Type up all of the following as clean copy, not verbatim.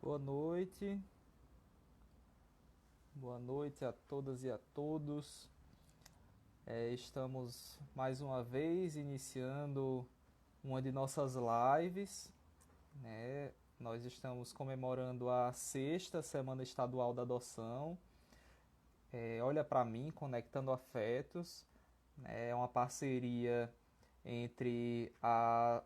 Boa noite, boa noite a todas e a todos. Estamos mais uma vez iniciando uma de nossas lives, né? Nós estamos comemorando a sexta Semana Estadual da Adoção. Olha para mim, Conectando Afetos. É uma parceria entre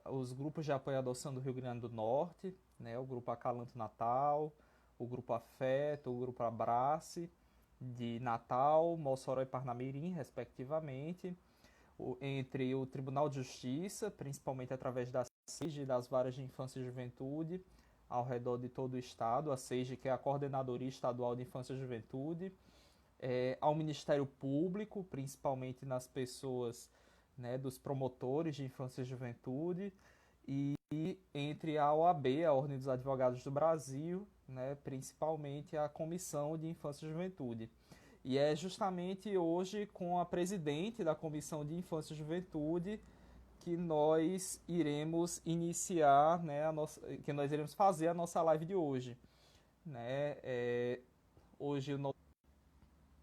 os grupos de apoio à adoção do Rio Grande do Norte, né, o Grupo Acalanto Natal, o Grupo Afeto, o Grupo Abrace, de Natal, Mossoró e Parnamirim, respectivamente, entre o Tribunal de Justiça, principalmente através da SEIJ e das varas de infância e juventude, ao redor de todo o estado, a SEIJ, que é a Coordenadoria Estadual de Infância e Juventude, ao Ministério Público, principalmente nas pessoas, né, dos promotores de infância e juventude, e entre a OAB, a Ordem dos Advogados do Brasil, né, principalmente a Comissão de Infância e Juventude. E é justamente hoje com a presidente da Comissão de Infância e Juventude que nós iremos iniciar, né, que nós iremos fazer a nossa live de hoje, né? Hoje o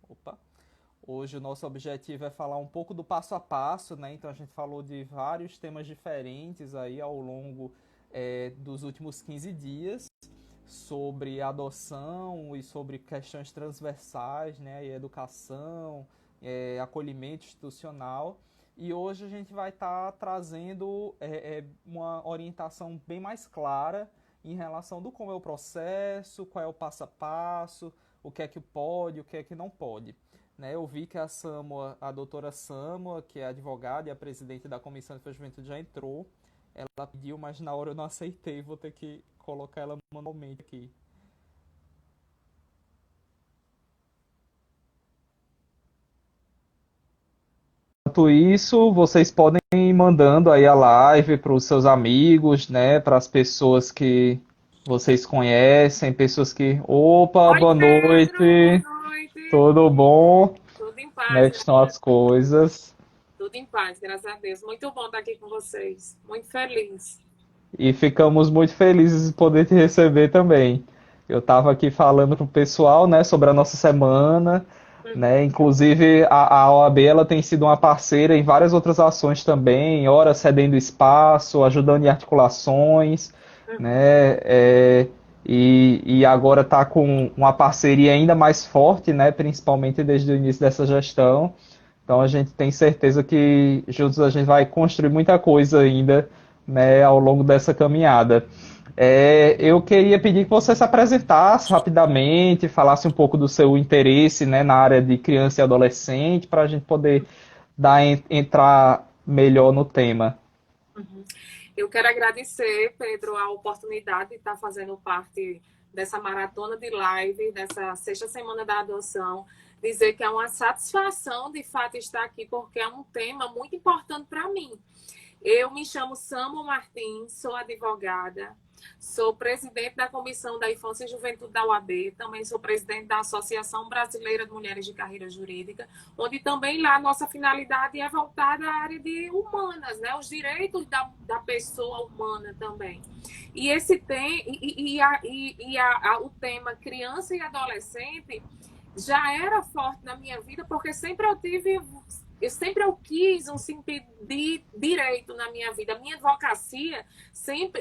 Opa. Hoje o nosso objetivo é falar um pouco do passo a passo, né? Então a gente falou de vários temas diferentes aí ao longo dos últimos 15 dias sobre adoção e sobre questões transversais, né? E educação, acolhimento institucional. E hoje a gente vai estar trazendo uma orientação bem mais clara em relação do como é o processo, qual é o passo a passo, o que é que pode, o que é que não pode. Né, eu vi que a doutora Samoa, que é advogada e a presidente da Comissão de Juventude, já entrou. Ela pediu, mas na hora eu não aceitei, vou ter que colocar ela manualmente aqui. Enquanto isso, vocês podem ir mandando aí a live para os seus amigos, né, para as pessoas que vocês conhecem, pessoas que... Opa, Oi, boa Pedro, boa noite, noite. tudo bom? Tudo em Como paz, é que estão as coisas? tudo em paz, graças a Deus. Muito bom estar aqui com vocês. Muito feliz. E ficamos muito felizes de poder te receber também. Eu estava aqui falando para o pessoal, né, sobre a nossa semana, né, Uhum, inclusive a OAB ela tem sido uma parceira em várias outras ações também, ora cedendo espaço, ajudando em articulações, uhum. né, e agora está com uma parceria ainda mais forte, né, principalmente desde o início dessa gestão. Então a gente tem certeza que juntos a gente vai construir muita coisa ainda, né, ao longo dessa caminhada. Eu queria pedir que você se apresentasse rapidamente, falasse um pouco do seu interesse, né, na área de criança e adolescente, para a gente poder entrar melhor no tema. Uhum. Eu quero agradecer, Pedro, a oportunidade de estar fazendo parte dessa maratona de live, dessa sexta semana da adoção. Dizer que é uma satisfação, de fato, estar aqui, porque é um tema muito importante para mim. Eu me chamo Samuel Martins, sou advogada, sou presidente da Comissão da Infância e Juventude da UAB, também sou presidente da Associação Brasileira de Mulheres de Carreira Jurídica, onde também lá a nossa finalidade é voltada à área de humanas, né? Os direitos da pessoa humana também. E esse tem o tema criança e adolescente já era forte na minha vida, porque sempre eu quis um sentido de direito na minha vida. A minha advocacia,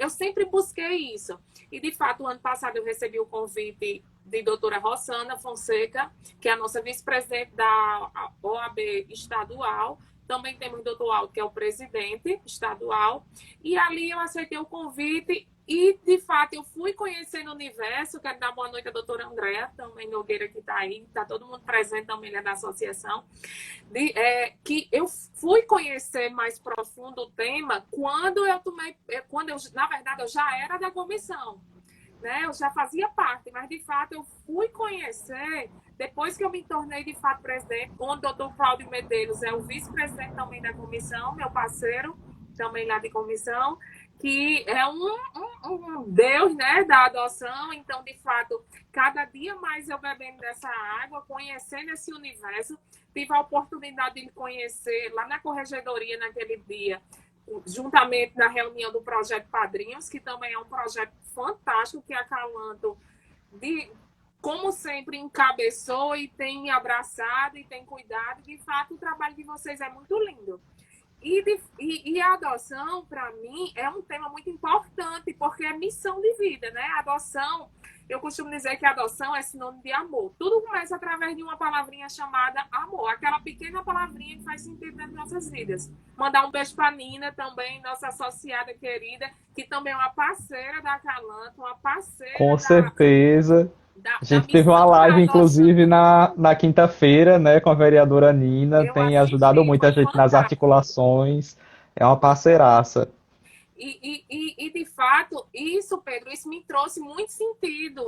eu sempre busquei isso. E, de fato, o ano passado eu recebi o convite de doutora Rossana Fonseca, que é a nossa vice-presidente da OAB estadual. Também temos o doutor Aldo, que é o presidente estadual. E ali eu aceitei o convite e, de fato, eu fui conhecendo o universo. Quero dar boa noite à doutora Andréa, também Nogueira, que está aí. Está todo mundo presente também, né, da associação. Que eu fui conhecer mais profundo o tema quando eu tomei... na verdade, eu já era da comissão. Né? Eu já fazia parte, mas, de fato, eu fui conhecer depois que eu me tornei, de fato, presidente, onde o doutor Cláudio Medeiros é o vice-presidente também da comissão, meu parceiro, também lá de comissão, que é um Deus, né, da adoção. Então, de fato, cada dia mais eu bebendo dessa água, conhecendo esse universo, tive a oportunidade de me conhecer lá na corregedoria naquele dia. juntamente na reunião do Projeto Padrinhos, que também é um projeto fantástico que a Calanto, como sempre, encabeçou e tem abraçado e tem cuidado. De fato, o trabalho de vocês é muito lindo. E a adoção, para mim, é um tema muito importante, porque é missão de vida, né? A adoção, eu costumo dizer que a adoção é sinônimo de amor. Tudo começa através de uma palavrinha chamada amor, aquela pequena palavrinha que faz sentido nas nossas vidas. Mandar um beijo para a Nina, também, nossa associada querida, que também é uma parceira da Calanto, uma parceira Com certeza. A gente teve uma missão da live, adoção. inclusive, na quinta-feira, né, com a vereadora Nina. Eu Tem ajudado assisti, muita foi gente nas fantástico. articulações. É uma parceiraça. De fato, isso, Pedro, isso me trouxe muito sentido,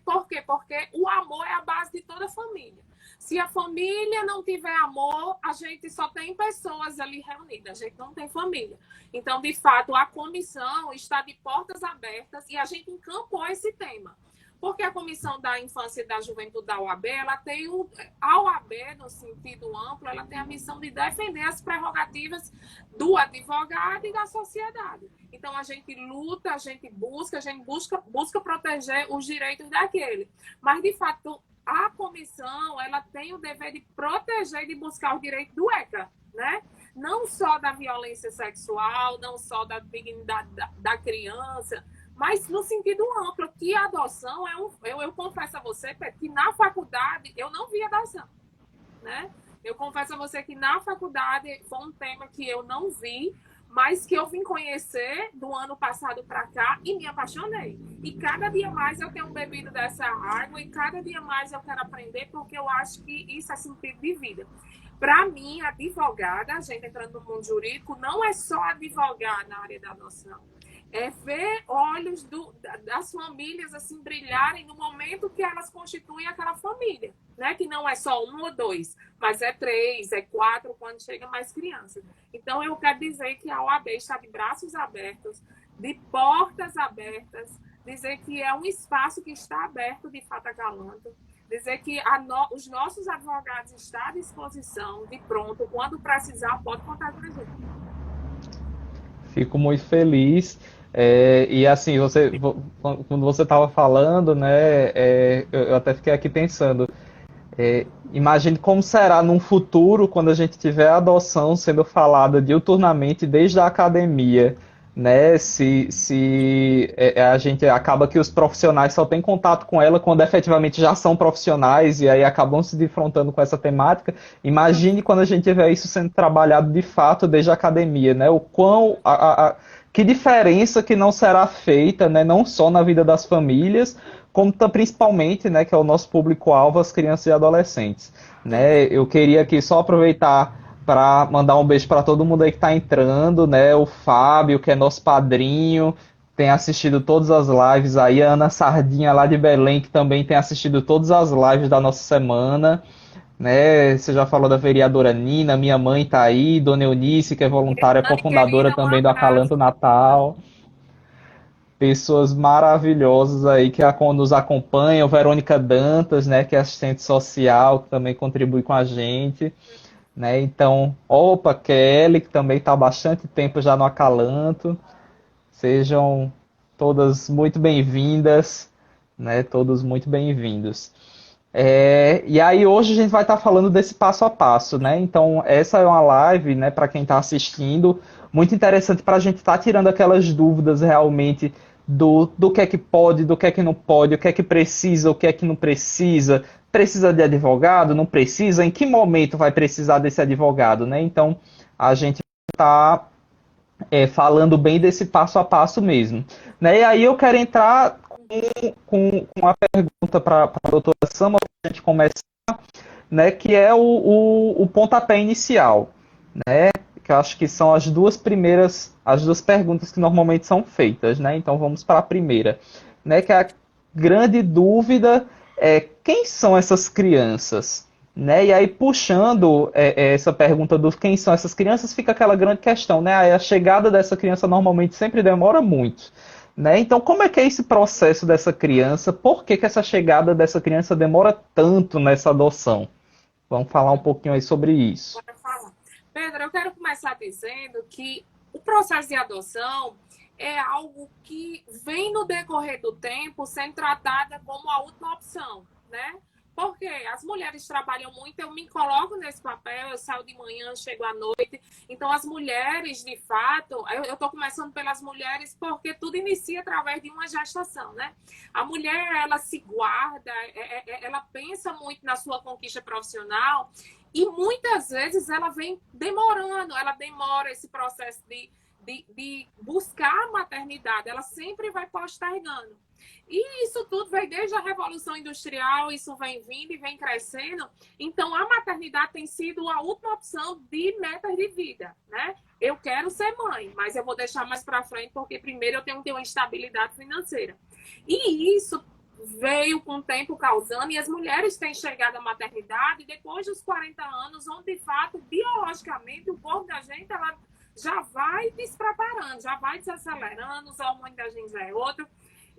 por quê? Porque o amor é a base de toda família. Se a família não tiver amor, a gente só tem pessoas ali reunidas, a gente não tem família. Então, de fato, a comissão está de portas abertas e a gente encampou esse tema. Porque a Comissão da Infância e da Juventude da OAB, ela tem a OAB, no sentido amplo, ela tem a missão de defender as prerrogativas do advogado e da sociedade. Então, a gente luta, a gente busca proteger os direitos daquele. Mas, de fato, a comissão, ela tem o dever de proteger e de buscar os direitos do ECA, né? Não só da violência sexual, não só da dignidade da criança, mas no sentido amplo, que a adoção eu confesso a você, Pedro, que na faculdade eu não vi adoção, né? Eu confesso a você que na faculdade foi um tema que eu não vi, mas que eu vim conhecer do ano passado para cá e me apaixonei. E cada dia mais eu tenho bebido dessa água e cada dia mais eu quero aprender, porque eu acho que isso é sentido de vida. Para mim, advogada, a gente entrando no mundo jurídico, não é só advogar na área da adoção. É ver olhos das famílias assim brilharem no momento que elas constituem aquela família, né? Que não é só um ou dois, mas é 3, é 4 quando chega mais crianças. Então eu quero dizer que a OAB está de braços abertos, de portas abertas, dizer que é um espaço que está aberto de fato a Calanto, dizer que os nossos advogados estão à disposição, de pronto, quando precisar, pode contar com a gente. Fico muito feliz. E assim, quando você estava falando, né, eu até fiquei aqui pensando. Imagine como será num futuro quando a gente tiver a adoção sendo falada diuturnamente desde a academia, né? Se a gente acaba que os profissionais só têm contato com ela quando efetivamente já são profissionais e aí acabam se defrontando com essa temática. Imagine quando a gente tiver isso sendo trabalhado de fato desde a academia, né? O quão que diferença que não será feita, né? Não só na vida das famílias como principalmente, né, que é o nosso público-alvo, as crianças e adolescentes. Né? Eu queria aqui só aproveitar para mandar um beijo para todo mundo aí que está entrando, né? O Fábio, que é nosso padrinho, tem assistido todas as lives aí, a Ana Sardinha lá de Belém, que também tem assistido todas as lives da nossa semana. Né? Você já falou da vereadora Nina, minha mãe está aí, Dona Eunice, que é voluntária, Dani, cofundadora querida, um também do abraço. Acalanto Natal. Pessoas maravilhosas aí que nos acompanham, Verônica Dantas, né, que é assistente social, que também contribui com a gente, né? Então, opa, Kelly, que também está há bastante tempo já no Acalanto. Sejam todas muito bem-vindas, né? Todos muito bem-vindos. E aí hoje a gente vai estar falando desse passo a passo, né? Então essa é uma live, né, para quem está assistindo, muito interessante para a gente estar tirando aquelas dúvidas realmente do que é que pode, do que é que não pode, o que é que precisa, o que é que não precisa, precisa de advogado, não precisa, em que momento vai precisar desse advogado, né? Então a gente está falando bem desse passo a passo mesmo, né? E aí eu quero entrar com uma pergunta para a doutora Sama, para a gente começar, né, que é o pontapé inicial, né, que eu acho que são as duas perguntas que normalmente são feitas, né, então vamos para a primeira, né, que é a grande dúvida é quem são essas crianças, né, e aí puxando essa pergunta do quem são essas crianças, fica aquela grande questão, né, a chegada dessa criança normalmente sempre demora muito, né? Então, como é que é esse processo dessa criança? Por que essa chegada dessa criança demora tanto nessa adoção? Vamos falar um pouquinho aí sobre isso. Pedro, eu quero começar dizendo que O processo de adoção é algo que vem no decorrer do tempo sendo tratada como a última opção, né? Porque as mulheres trabalham muito, eu me coloco nesse papel, eu saio de manhã, chego à noite. Então, as mulheres, de fato, eu estou começando pelas mulheres porque tudo inicia através de uma gestação, né? A mulher, ela se guarda, ela pensa muito na sua conquista profissional e muitas vezes ela vem demorando, ela demora esse processo de buscar a maternidade, ela sempre vai postergando. E isso tudo vem desde a Revolução Industrial, isso vem vindo e vem crescendo. Então, a maternidade tem sido a última opção de metas de vida, né? Eu quero ser mãe, mas eu vou deixar mais para frente, porque primeiro eu tenho que ter uma estabilidade financeira. E isso veio com o tempo causando, e as mulheres têm chegado à maternidade depois dos 40 anos, onde, de fato, biologicamente, o corpo da gente, ela já vai despreparando, já vai desacelerando, os hormônios da gente já é outro.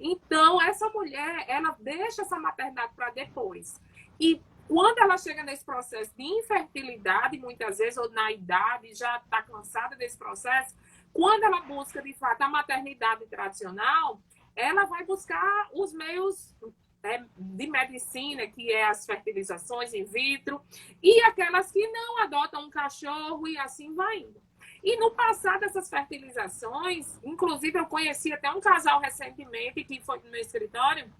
Então, essa mulher, ela deixa essa maternidade para depois. E quando ela chega nesse processo de infertilidade, muitas vezes, ou na idade, já está cansada desse processo, quando ela busca, de fato, a maternidade tradicional, ela vai buscar os meios de medicina, que é as fertilizações in vitro, e aquelas que não adotam um cachorro, e assim vai indo. E no passar dessas fertilizações, inclusive eu conheci até um casal recentemente que foi no meu escritório,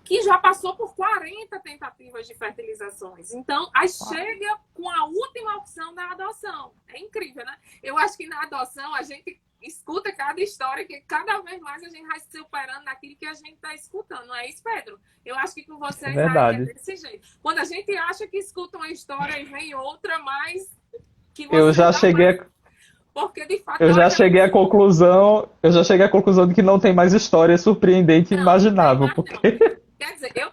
que já passou por 40 tentativas de fertilizações. Então, aí chega com a última opção da adoção. É incrível, né? Eu acho que na adoção a gente escuta cada história, que cada vez mais a gente vai se superando naquilo que a gente está escutando. Não é isso, Pedro? Eu acho que com vocês aí é desse jeito. Quando a gente acha que escuta uma história e vem outra, mais que Eu você já não cheguei mais... a, Porque, de fato, eu na hora já que a cheguei à pessoa... conclusão, eu já cheguei à conclusão de que não tem mais história surpreendente e Não, não tem imaginável, mais, não. porque Quer dizer, eu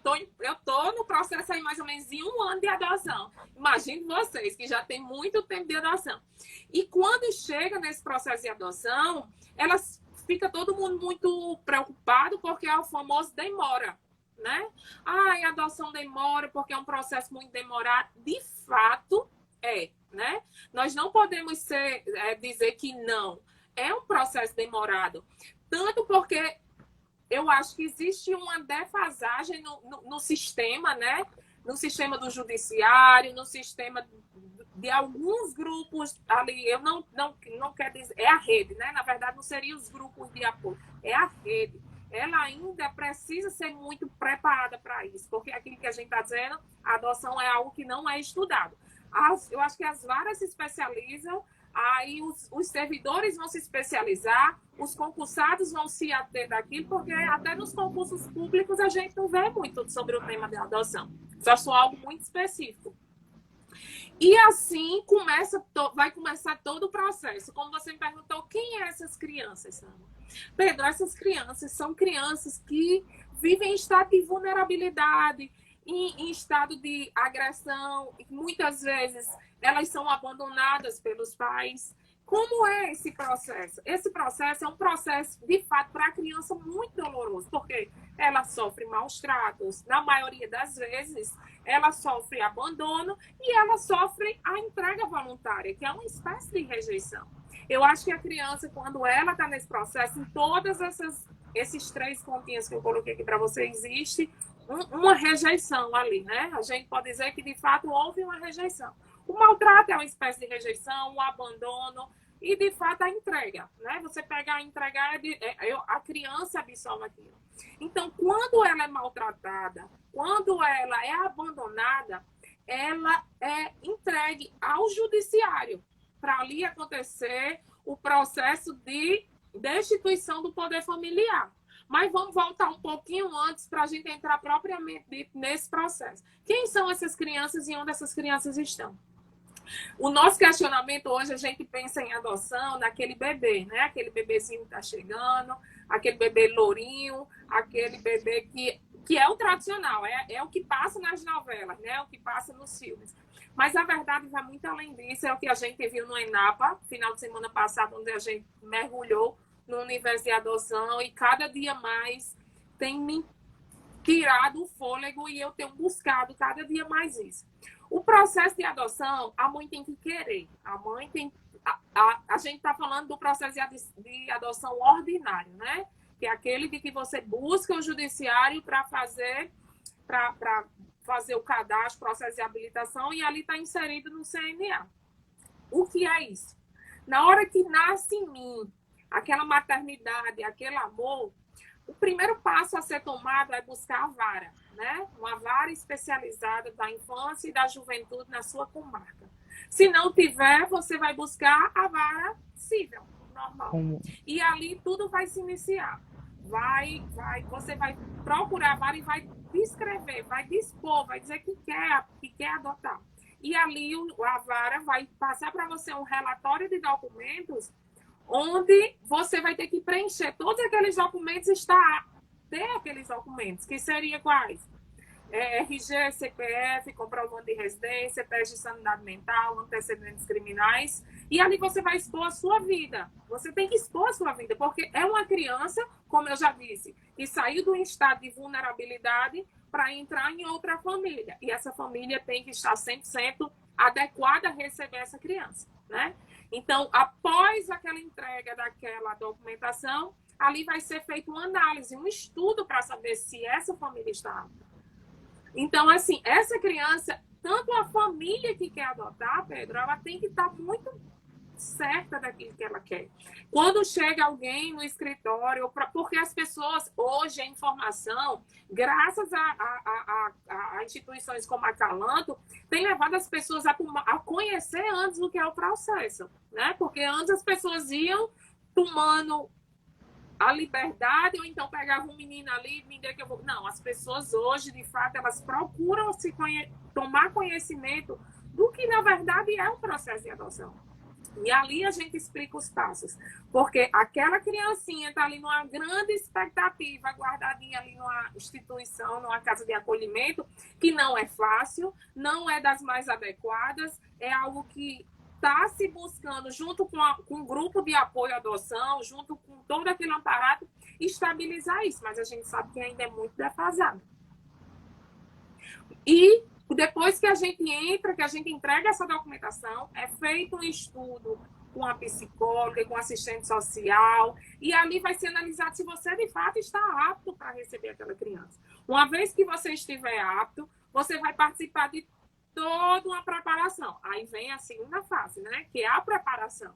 tô no processo aí mais ou menos de 1 ano de adoção. Imagine vocês, que já tem muito tempo de adoção. E quando chega nesse processo de adoção, elas fica todo mundo muito preocupado porque é o famoso demora, né? Ai, a adoção demora porque é um processo muito demorado. De fato, né? Nós não podemos dizer que não. É um processo demorado. Tanto porque eu acho que existe uma defasagem no sistema, né? No sistema do judiciário, no sistema de alguns grupos ali. Eu não quero dizer. É a rede, né? Na verdade, não seriam os grupos de apoio, é a rede. Ela ainda precisa ser muito preparada para isso, porque aquilo que a gente está dizendo, a adoção é algo que não é estudado. Eu acho que as varas se especializam, aí os servidores vão se especializar, os concursados vão se ater daquilo, porque até nos concursos públicos a gente não vê muito sobre o tema da adoção. Só só algo muito específico. E assim vai começar todo o processo. Como você me perguntou, quem é essas crianças, Sandra? Pedro, essas crianças são crianças que vivem em estado de vulnerabilidade, em estado de agressão, e muitas vezes elas são abandonadas pelos pais. Como é esse processo? Esse processo é um processo, de fato, para a criança muito doloroso, porque ela sofre maus tratos, na maioria das vezes, ela sofre abandono e ela sofre a entrega voluntária, que é uma espécie de rejeição. Eu acho que a criança, quando ela está nesse processo, em todas esses 3 pontinhos que eu coloquei aqui para você, existe uma rejeição ali, né? A gente pode dizer que, de fato, houve uma rejeição. O maltrato é uma espécie de rejeição, o abandono e, de fato, a entrega, né? Você pegar e entregar, a criança absorve aquilo. Então, quando ela é maltratada, quando ela é abandonada, ela é entregue ao judiciário para ali acontecer o processo de destituição do poder familiar. Mas vamos voltar um pouquinho antes para a gente entrar propriamente nesse processo. Quem são essas crianças e onde essas crianças estão? O nosso questionamento hoje, a gente pensa em adoção naquele bebê, né? Aquele bebezinho que está chegando, aquele bebê lourinho, aquele bebê que é o tradicional, é o que passa nas novelas, né? O que passa nos filmes. Mas a verdade vai muito além disso, é o que a gente viu no ENAPA, final de semana passado, onde a gente mergulhou no universo de adoção e cada dia mais tem me tirado o fôlego e eu tenho buscado cada dia mais isso. O processo de adoção, a mãe tem que querer. A mãe tem, a gente está falando do processo de adoção ordinário, né? Que é aquele de que você busca o judiciário para fazer o cadastro, processo de habilitação, e ali está inserido no CNA. O que é isso? Na hora que nasce em mim aquela maternidade, aquele amor, o primeiro passo a ser tomado é buscar a vara, né? Uma vara especializada da infância e da juventude na sua comarca. Se não tiver, você vai buscar a vara civil, normal. E ali tudo vai se iniciar. Você vai procurar a vara e vai descrever, vai dispor, vai dizer que quer adotar. E ali a vara vai passar para você um relatório de documentos onde você vai ter que preencher todos aqueles documentos, ter aqueles documentos, que seriam quais? RG, CPF, comprovante de residência, teste de sanidade mental, antecedentes criminais, e ali você vai expor a sua vida. Você tem que expor a sua vida, porque é uma criança, como eu já disse, que saiu do estado de vulnerabilidade para entrar em outra família, e essa família tem que estar 100% adequada a receber essa criança, né? Então, após aquela entrega daquela documentação, ali vai ser feita uma análise, um estudo para saber se essa família está apta. Então, assim, essa criança, tanto a família que quer adotar, Pedro, ela tem que estar muito certa daquilo que ela quer. Quando chega alguém no escritório, porque as pessoas, hoje, a informação, graças a instituições como a Calanto, tem levado as pessoas a conhecer antes o que é o processo, né? Porque antes as pessoas iam tomando a liberdade, ou então pegava um menino ali e me deu que eu vou... Não, as pessoas hoje, de fato, elas procuram tomar conhecimento do que, na verdade, é um processo de adoção. E ali a gente explica os passos. Porque aquela criancinha está ali numa grande expectativa, guardadinha ali numa instituição, numa casa de acolhimento, que não é fácil, não é das mais adequadas, é algo que está se buscando, junto com um grupo de apoio à adoção, junto com todo aquele aparato, estabilizar isso. Mas a gente sabe que ainda é muito defasado. E depois que a gente entra, que a gente entrega essa documentação, é feito um estudo com a psicóloga, com o assistente social, e ali vai ser analisado se você, de fato, está apto para receber aquela criança. Uma vez que você estiver apto, você vai participar de toda uma preparação. Aí vem a segunda fase, né? Que é a preparação.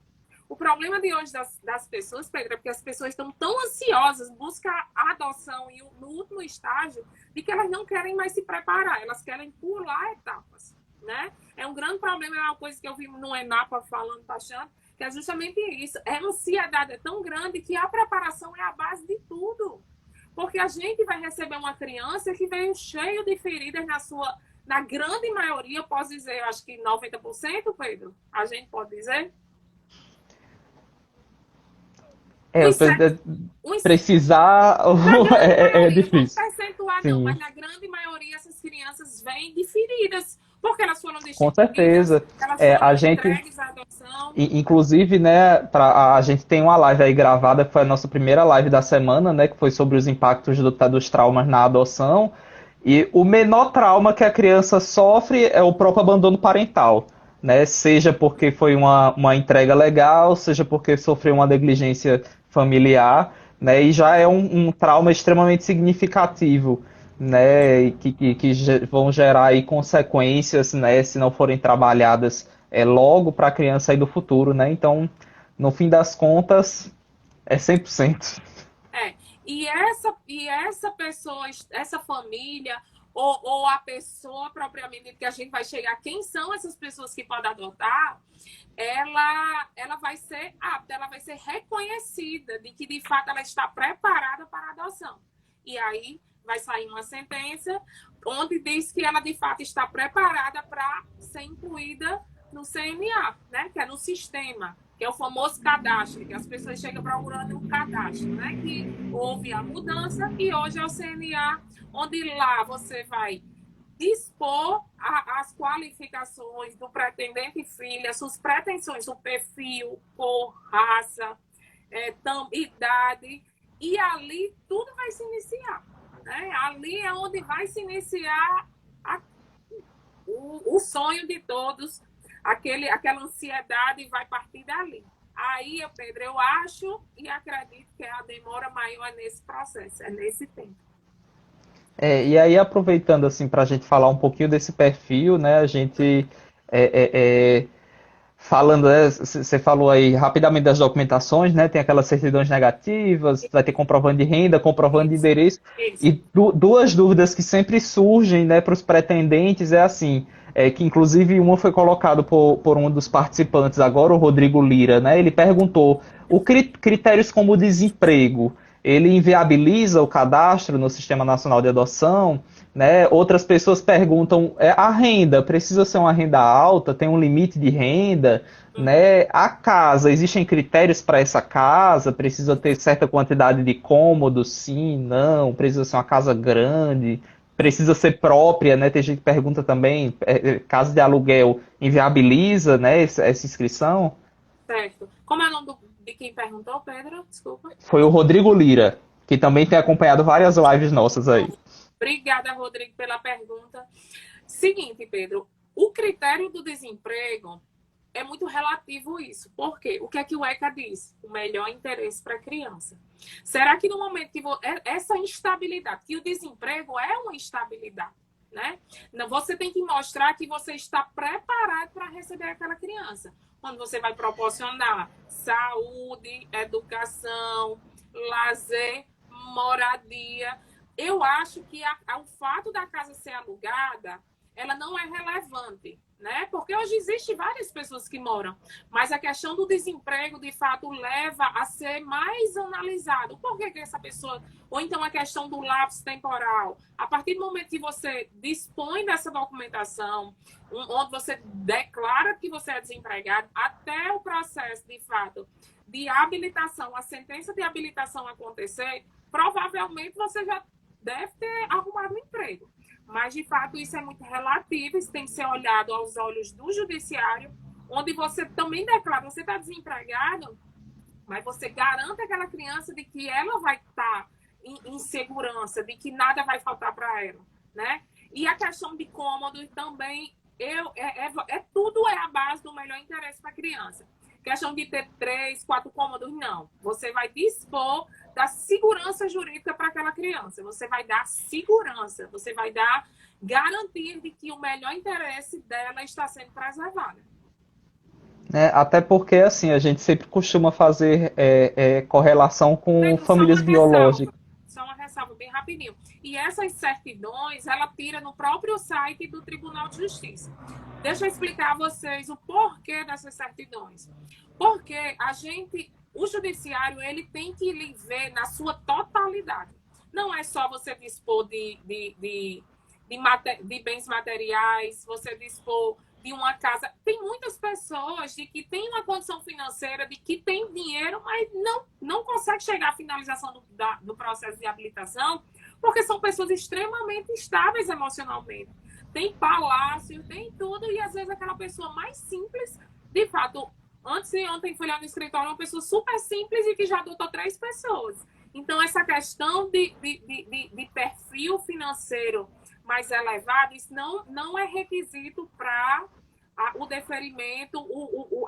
O problema de hoje das pessoas, Pedro, é porque as pessoas estão tão ansiosas, buscam a adoção e no último estágio, de que elas não querem mais se preparar, elas querem pular etapas, né? É um grande problema, é uma coisa que eu vi no ENAPA falando, Paixão, que é justamente isso. A ansiedade é tão grande que a preparação é a base de tudo. Porque a gente vai receber uma criança que veio cheio de feridas na grande maioria, eu posso dizer, acho que 90%, Pedro, a gente pode dizer. Precisar é difícil. Percentuar não, mas na grande maioria essas crianças vêm de feridas, porque elas foram com certeza. elas foram entregues à adoção. Inclusive, né, a gente tem uma live aí gravada, que foi a nossa primeira live da semana, né, que foi sobre os impactos dos traumas na adoção. E o menor trauma que a criança sofre é o próprio abandono parental, né? Seja porque foi uma entrega legal, seja porque sofreu uma negligência familiar, né? E já é um trauma extremamente significativo, né? E que vão gerar aí consequências, né? Se não forem trabalhadas logo para a criança aí do futuro, né? Então, no fim das contas, é 100%. E essa pessoa, essa família, ou a pessoa propriamente que a gente vai chegar, quem são essas pessoas que podem adotar, ela vai ser apta, ela vai ser reconhecida de que, de fato, ela está preparada para a adoção. E aí vai sair uma sentença onde diz que ela, de fato, está preparada para ser incluída no CNA, né? Que é no sistema, que é o famoso cadastro, que as pessoas chegam procurando um cadastro, né? Que houve a mudança e hoje é o CNA, onde lá você vai dispor as qualificações do pretendente filho, as suas pretensões, o perfil, cor, raça, idade, e ali tudo vai se iniciar, né? Ali é onde vai se iniciar o sonho de todos, aquela ansiedade vai partir dali. Aí, Pedro, eu acho e acredito que a demora maior é nesse processo, é nesse tempo. E aí, aproveitando assim para a gente falar um pouquinho desse perfil, né? A gente falando, você falou aí rapidamente das documentações, né? Tem aquelas certidões negativas, vai ter comprovando de renda, comprovando de Isso, endereço. isso. E duas dúvidas que sempre surgem, né, para os pretendentes é assim, que inclusive uma foi colocada por um dos participantes agora, o Rodrigo Lira, né? Ele perguntou o critérios como o desemprego, ele inviabiliza o cadastro no Sistema Nacional de Adoção, né? Outras pessoas perguntam, a renda precisa ser uma renda alta, tem um limite de renda, né? A casa, existem critérios para essa casa, precisa ter certa quantidade de cômodos, sim, não, precisa ser uma casa grande, precisa ser própria, né? Tem gente que pergunta também, casa de aluguel inviabiliza, né, essa inscrição? Certo. Como é o nome de quem perguntou, Pedro? Desculpa. Foi o Rodrigo Lira, que também tem acompanhado várias lives nossas aí. Obrigada, Rodrigo, pela pergunta. Seguinte, Pedro, o critério do desemprego é muito relativo isso. Por quê? O que é que o ECA diz? O melhor interesse para a criança. Será que no momento que essa instabilidade, que o desemprego é uma instabilidade, né? Você tem que mostrar que você está preparado para receber aquela criança. Quando você vai proporcionar saúde, educação, lazer, moradia. Eu acho que o fato da casa ser alugada, ela não é relevante, né? Porque hoje existem várias pessoas que moram, mas a questão do desemprego, de fato, leva a ser mais analisado. Por que essa pessoa... Ou então a questão do lapso temporal. A partir do momento que você dispõe dessa documentação, onde você declara que você é desempregado, até o processo, de fato, de habilitação, a sentença de habilitação acontecer, provavelmente você já deve ter arrumado um emprego. Mas, de fato, isso é muito relativo, isso tem que ser olhado aos olhos do judiciário, onde você também declara, você está desempregado, mas você garante aquela criança de que ela vai estar em segurança, de que nada vai faltar para ela, né? E a questão de cômodo também, tudo é a base do melhor interesse para a criança. Questão de ter 3, 4 cômodos, não. Você vai dispor da segurança jurídica para aquela criança. Você vai dar segurança, você vai dar garantia de que o melhor interesse dela está sendo preservado. Até porque, assim, a gente sempre costuma fazer correlação com Pedro, famílias biológicas. Só uma ressalva bem rapidinho. E essas certidões, ela tira no próprio site do Tribunal de Justiça. Deixa eu explicar a vocês o porquê dessas certidões. Porque o judiciário, ele tem que lhe ver na sua totalidade. Não é só você dispor de bens materiais, você dispor de uma casa. Tem muitas pessoas de que têm uma condição financeira, de que tem dinheiro, mas não consegue chegar à finalização do processo de habilitação, porque são pessoas extremamente estáveis emocionalmente. Tem palácio, tem tudo, e às vezes aquela pessoa mais simples, de fato, ontem fui lá no escritório, uma pessoa super simples e que já adotou 3 pessoas. Então, essa questão de perfil financeiro mais elevado, isso não é requisito para o deferimento,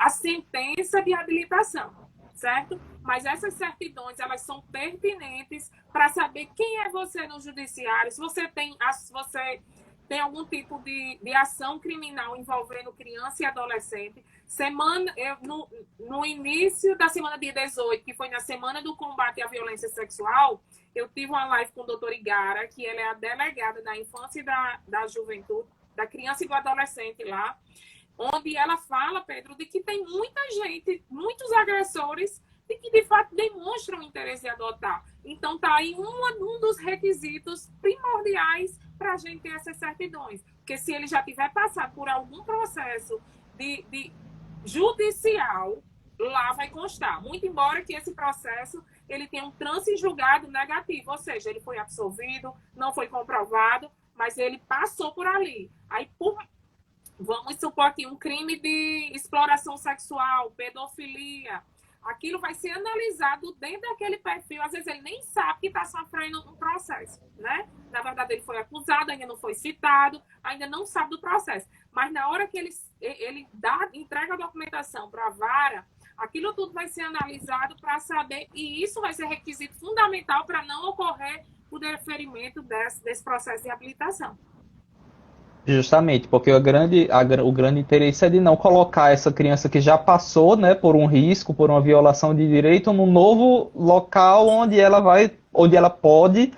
a sentença de habilitação, certo? Mas essas certidões, elas são pertinentes para saber quem é você no judiciário, se você tem algum tipo de ação criminal envolvendo criança e adolescente. No início da semana de 18, que foi na Semana do Combate à Violência Sexual, eu tive uma live com a doutora Igara, que ela é a delegada da infância e da juventude, da criança e do adolescente lá, onde ela fala, Pedro, de que tem muita gente, muitos agressores, de que de fato demonstram interesse em adotar. Então, está aí um dos requisitos primordiais para a gente ter essas certidões. Porque se ele já tiver passado por algum processo de judicial, lá vai constar. Muito embora que esse processo ele tenha um trânsito julgado negativo, ou seja, ele foi absolvido, não foi comprovado, mas ele passou por ali. Aí, vamos supor aqui, um crime de exploração sexual, pedofilia, aquilo vai ser analisado dentro daquele perfil. Às vezes ele nem sabe que está sofrendo um processo, né? Na verdade, ele foi acusado, ainda não foi citado, ainda não sabe do processo. mas na hora que ele entrega a documentação para a vara, aquilo tudo vai ser analisado para saber, e isso vai ser requisito fundamental para não ocorrer o deferimento desse processo de habilitação. Justamente, porque o grande interesse é de não colocar essa criança que já passou, né, por um risco, por uma violação de direito, num novo local onde ela pode,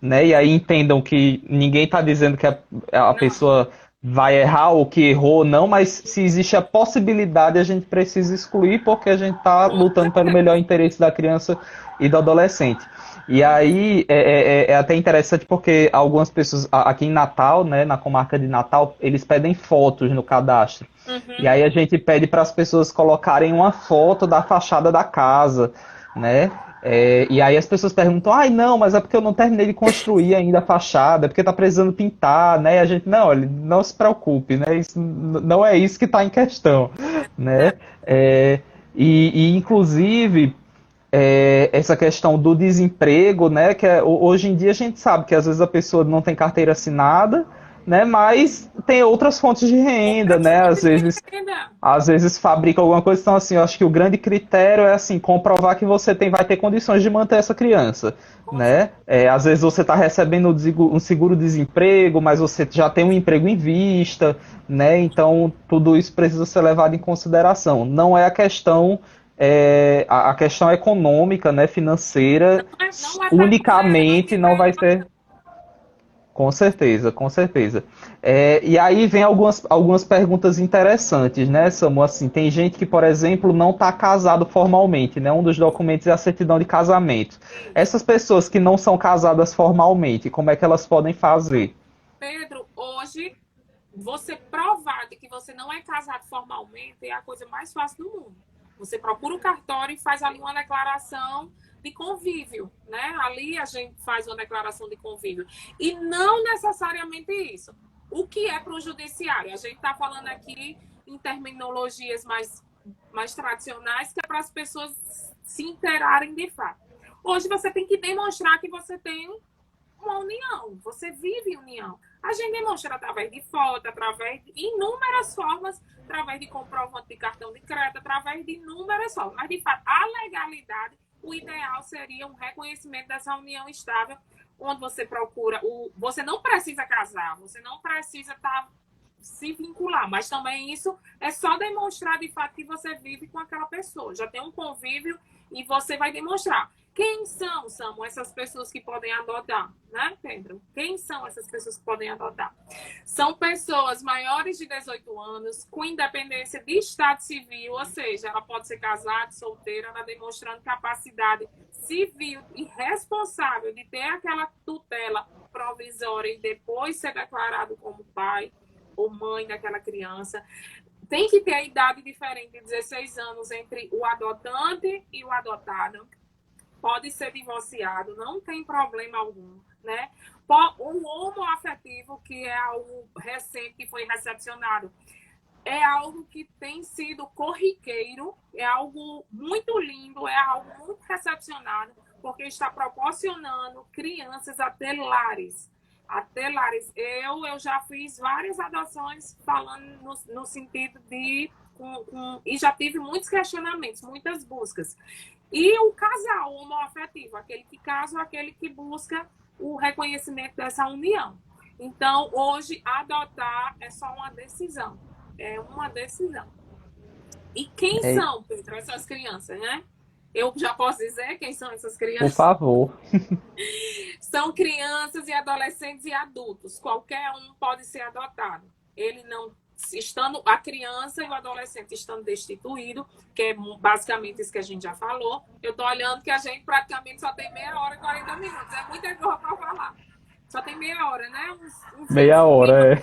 né, e aí entendam que ninguém está dizendo que a pessoa vai errar ou que errou, não, mas se existe a possibilidade, a gente precisa excluir, porque a gente está lutando pelo melhor interesse da criança e do adolescente. E aí é até interessante porque algumas pessoas aqui em Natal, né, na comarca de Natal, eles pedem fotos no cadastro. E aí a gente pede para as pessoas colocarem uma foto da fachada da casa, né? E aí as pessoas perguntam, ai não, mas é porque eu não terminei de construir ainda a fachada, é porque tá precisando pintar, né? E a gente, não, olha, não se preocupe, né? Isso, não é isso que está em questão, né? Inclusive essa questão do desemprego, né? Que hoje em dia a gente sabe que às vezes a pessoa não tem carteira assinada, né? Mas tem outras fontes de renda, né? Às vezes fabrica alguma coisa. Então, assim, eu acho que o grande critério é assim, comprovar que você vai ter condições de manter essa criança, né? Às vezes você está recebendo um seguro-desemprego, mas você já tem um emprego em vista, né? Então, tudo isso precisa ser levado em consideração. Não é a questão a questão econômica, né, financeira, unicamente não vai ser. Com certeza, com certeza. E aí vem algumas perguntas interessantes, né, Samu? Assim, tem gente que, por exemplo, não está casado formalmente, né? Um dos documentos é a certidão de casamento. Essas pessoas que não são casadas formalmente, como é que elas podem fazer? Pedro, hoje, você provar de que você não é casado formalmente é a coisa mais fácil do mundo. Você procura o cartório e faz ali uma declaração de convívio, né? Ali a gente faz uma declaração de convívio. E não necessariamente isso. O que é para o judiciário? A gente está falando aqui em terminologias mais tradicionais, que é para as pessoas se inteirarem de fato. Hoje você tem que demonstrar que você tem uma união, você vive união. A gente demonstra através de foto, através de inúmeras formas, através de comprovante de cartão de crédito, através de inúmeras formas. Mas, de fato, a legalidade, o ideal seria um reconhecimento dessa união estável, onde você procura... Você não precisa casar, você não precisa se vincular, mas também isso é só demonstrar, de fato, que você vive com aquela pessoa. Já tem um convívio e você vai demonstrar. Quem são essas pessoas que podem adotar, né, Pedro? Quem são essas pessoas que podem adotar? São pessoas maiores de 18 anos, com independência de estado civil, ou seja, ela pode ser casada, solteira, ela demonstrando capacidade civil e responsável de ter aquela tutela provisória e depois ser declarado como pai ou mãe daquela criança. Tem que ter a idade diferente de 16 anos entre o adotante e o adotado. Pode ser divorciado, não tem problema algum, né? O homoafetivo, que é algo recente que foi recepcionado, é algo que tem sido corriqueiro, é algo muito lindo, é algo muito recepcionado, porque está proporcionando crianças até lares. Até lares. Eu já fiz várias adoções falando no sentido de... e já tive muitos questionamentos, muitas buscas. E o casal homoafetivo, aquele que casa ou aquele que busca o reconhecimento dessa união. Então, hoje, adotar é só uma decisão. É uma decisão. E quem são, Pedro, essas crianças, né? Eu já posso dizer quem são essas crianças? Por favor. São crianças e adolescentes e adultos. Qualquer um pode ser adotado. Ele não... estando a criança e o adolescente estando destituído, que é basicamente isso que a gente já falou. Eu estou olhando que a gente praticamente só tem meia hora e 40 minutos. É muita coisa para falar. Só tem meia hora, né? Meia hora,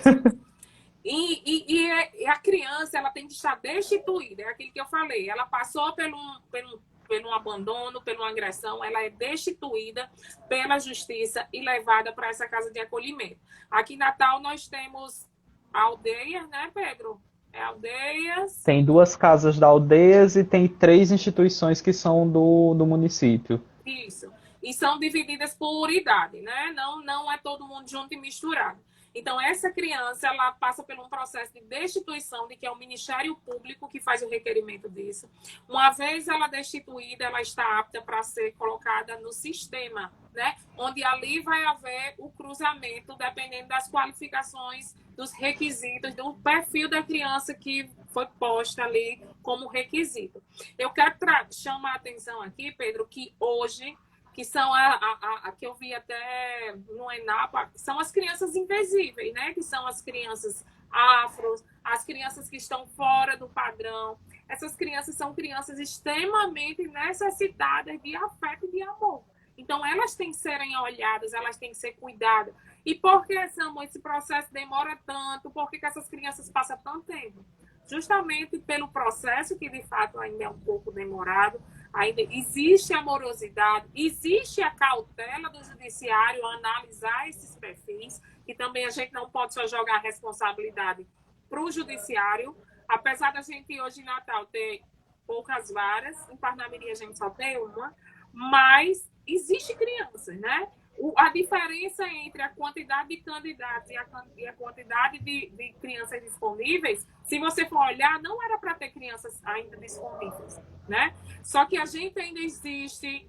E a criança, ela tem que estar destituída. É aquilo que eu falei. Ela passou pelo abandono, pela uma agressão, ela é destituída pela justiça e levada para essa casa de acolhimento. Aqui em Natal nós temos aldeias, né, Pedro? Aldeias. Tem 2 casas da aldeias e tem 3 instituições que são do município. Isso. E são divididas por idade, né? Não é todo mundo junto e misturado. Então, essa criança, ela passa por um processo de destituição, de que é o Ministério Público que faz o requerimento disso. Uma vez ela destituída, ela está apta para ser colocada no sistema, né? Onde ali vai haver o cruzamento, dependendo das qualificações, dos requisitos, do perfil da criança que foi posta ali como requisito. Eu quero chamar a atenção aqui, Pedro, que hoje, que são a que eu vi até no ENAPA, são as crianças invisíveis, né? Que são as crianças afros, as crianças que estão fora do padrão. Essas crianças são crianças extremamente necessitadas de afeto e de amor. Então, elas têm que serem olhadas, elas têm que ser cuidadas. E por que, Samuel, esse processo demora tanto? Por que essas crianças passam tanto tempo? Justamente pelo processo, que de fato ainda é um pouco demorado, ainda existe a morosidade, existe a cautela do judiciário a analisar esses perfis, que também a gente não pode só jogar a responsabilidade para o judiciário, apesar da gente hoje em Natal ter poucas varas, em Parnamirim a gente só tem uma, mas existe crianças, né? A diferença entre a quantidade de candidatos e a quantidade de crianças disponíveis, se você for olhar, não era para ter crianças ainda disponíveis, né? Só que a gente ainda exige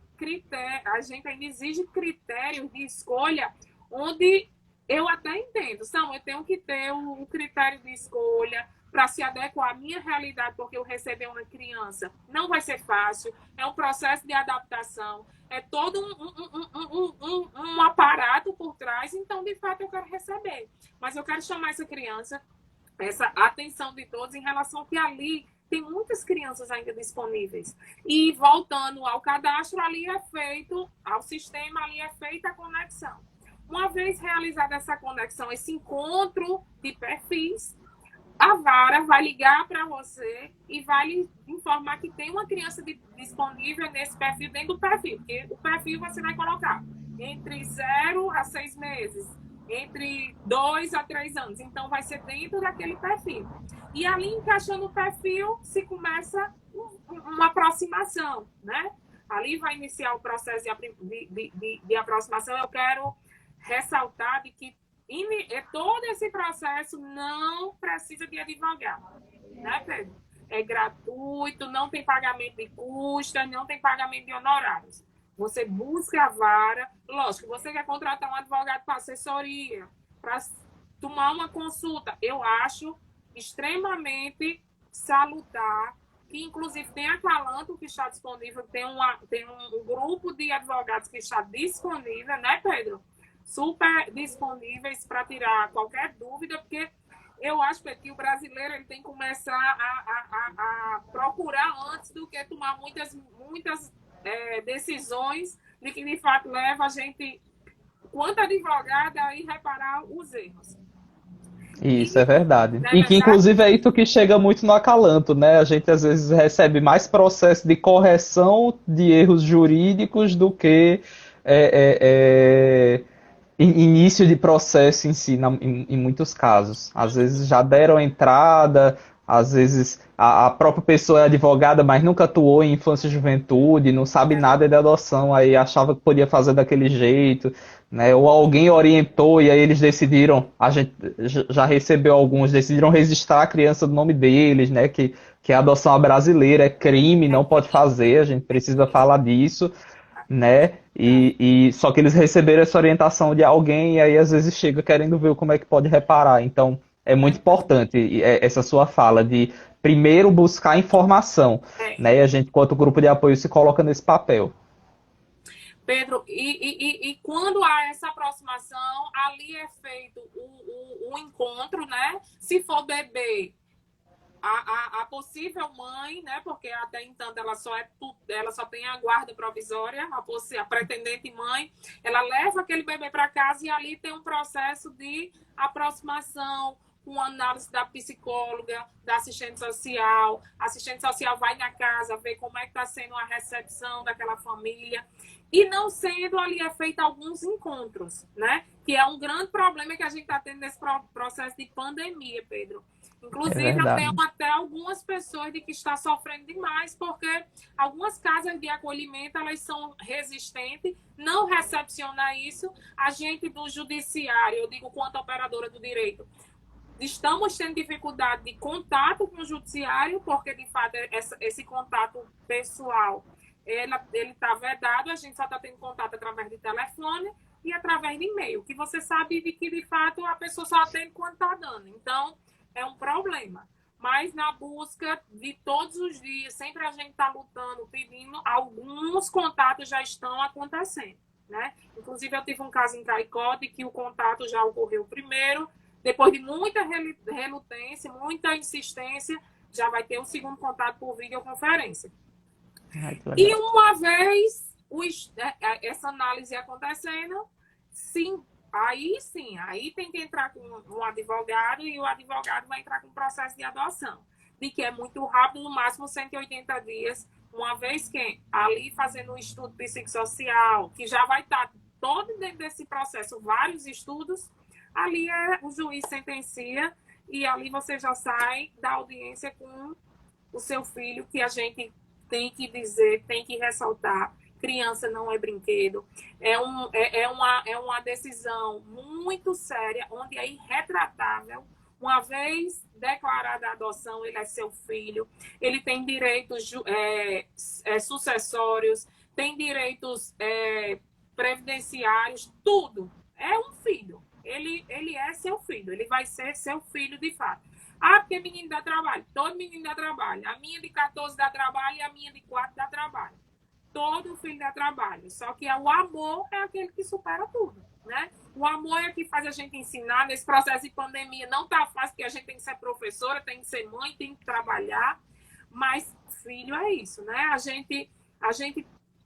critérios de escolha onde eu até entendo, eu tenho que ter um critério de escolha para se adequar à minha realidade, porque eu receber uma criança não vai ser fácil, é um processo de adaptação, é todo um aparato por trás, então, de fato, eu quero receber. Mas eu quero chamar essa criança, essa atenção de todos em relação que ali tem muitas crianças ainda disponíveis. E voltando ao cadastro, ali é feito, ao sistema, ali é feita a conexão. Uma vez realizada essa conexão, esse encontro de perfis, a vara vai ligar para você e vai lhe informar que tem uma criança disponível nesse perfil, dentro do perfil, porque o perfil você vai colocar entre 0 a 6 meses, entre 2 a 3 anos. Então, vai ser dentro daquele perfil. E ali, encaixando o perfil, se começa uma aproximação, né? Ali vai iniciar o processo de aproximação. Eu quero ressaltar de que todo esse processo não precisa de advogado, né, Pedro? É gratuito, não tem pagamento de custas, não tem pagamento de honorários. Você busca a vara, lógico, você quer contratar um advogado para assessoria, para tomar uma consulta, eu acho extremamente salutar, que inclusive tem a Calanto que está disponível, tem um grupo de advogados que está disponível, né, Pedro? Super disponíveis para tirar qualquer dúvida, porque eu acho que o brasileiro ele tem que começar a procurar antes do que tomar muitas decisões de que, de fato, leva a gente, quanto advogada, a ir reparar os erros. Isso é verdade. E que, inclusive, é isso que chega muito no acalanto, né? A gente, às vezes, recebe mais processo de correção de erros jurídicos do que início de processo em si, em muitos casos. Às vezes já deram entrada, às vezes a própria pessoa é advogada, mas nunca atuou em infância e juventude, não sabe nada de adoção, aí achava que podia fazer daquele jeito, né? Ou alguém orientou e aí eles decidiram, a gente já recebeu alguns, decidiram registrar a criança do nome deles, né? Que a adoção brasileira é crime, não pode fazer, a gente precisa falar disso, né? E só que eles receberam essa orientação de alguém e aí às vezes chega querendo ver como é que pode reparar. Então é muito importante essa sua fala de primeiro buscar informação, né? E a gente, enquanto grupo de apoio, se coloca nesse papel. Pedro, e quando há essa aproximação, ali é feito o encontro, né? Se for bebê, a possível mãe, né? Porque até então ela só tem a guarda provisória, a pretendente mãe, ela leva aquele bebê para casa e ali tem um processo de aproximação, com análise da psicóloga, da assistente social. A assistente social vai na casa ver como é que está sendo a recepção daquela família. E não sendo ali é feito alguns encontros, né? Que é um grande problema que a gente está tendo nesse processo de pandemia, Pedro. É Inclusive, eu tenho verdade. até algumas pessoas de que está sofrendo demais, porque algumas casas de acolhimento, elas são resistentes, não recepcionam isso. A gente do judiciário, eu digo quanto operadora do direito, estamos tendo dificuldade de contato com o judiciário, porque, de fato, esse contato pessoal, ele está vedado, a gente só está tendo contato através de telefone e através de e-mail, que você sabe de que, de fato, a pessoa só atende quando está dando. Então, é um problema. Mas na busca de todos os dias, sempre a gente está lutando, pedindo, alguns contatos já estão acontecendo, né? Inclusive, eu tive um caso em Caicó de que o contato já ocorreu primeiro, depois de muita relutância, muita insistência, já vai ter um segundo contato por videoconferência. Ai, que E legal. uma vez essa análise acontecendo, sim, aí tem que entrar com um advogado e o advogado vai entrar com um processo de adoção, de que é muito rápido, no máximo 180 dias, uma vez que ali fazendo um estudo psicossocial, que já vai estar todo dentro desse processo, vários estudos, ali o juiz sentencia e ali você já sai da audiência com o seu filho, que a gente tem que dizer, tem que ressaltar, criança não é brinquedo, é uma decisão muito séria, onde é irretratável. Uma vez declarada a adoção, ele é seu filho, ele tem direitos sucessórios, tem direitos previdenciários, tudo. É um filho. Ele é seu filho, ele vai ser seu filho de fato. Ah, porque menino dá trabalho. Todo menino dá trabalho. A minha de 14 dá trabalho e a minha de 4 dá trabalho. Todo filho dá trabalho. Só que o amor é aquele que supera tudo, né? O amor é que faz a gente ensinar. Nesse processo de pandemia não tá fácil, porque a gente tem que ser professora, tem que ser mãe, tem que trabalhar. Mas filho é isso, né? A gente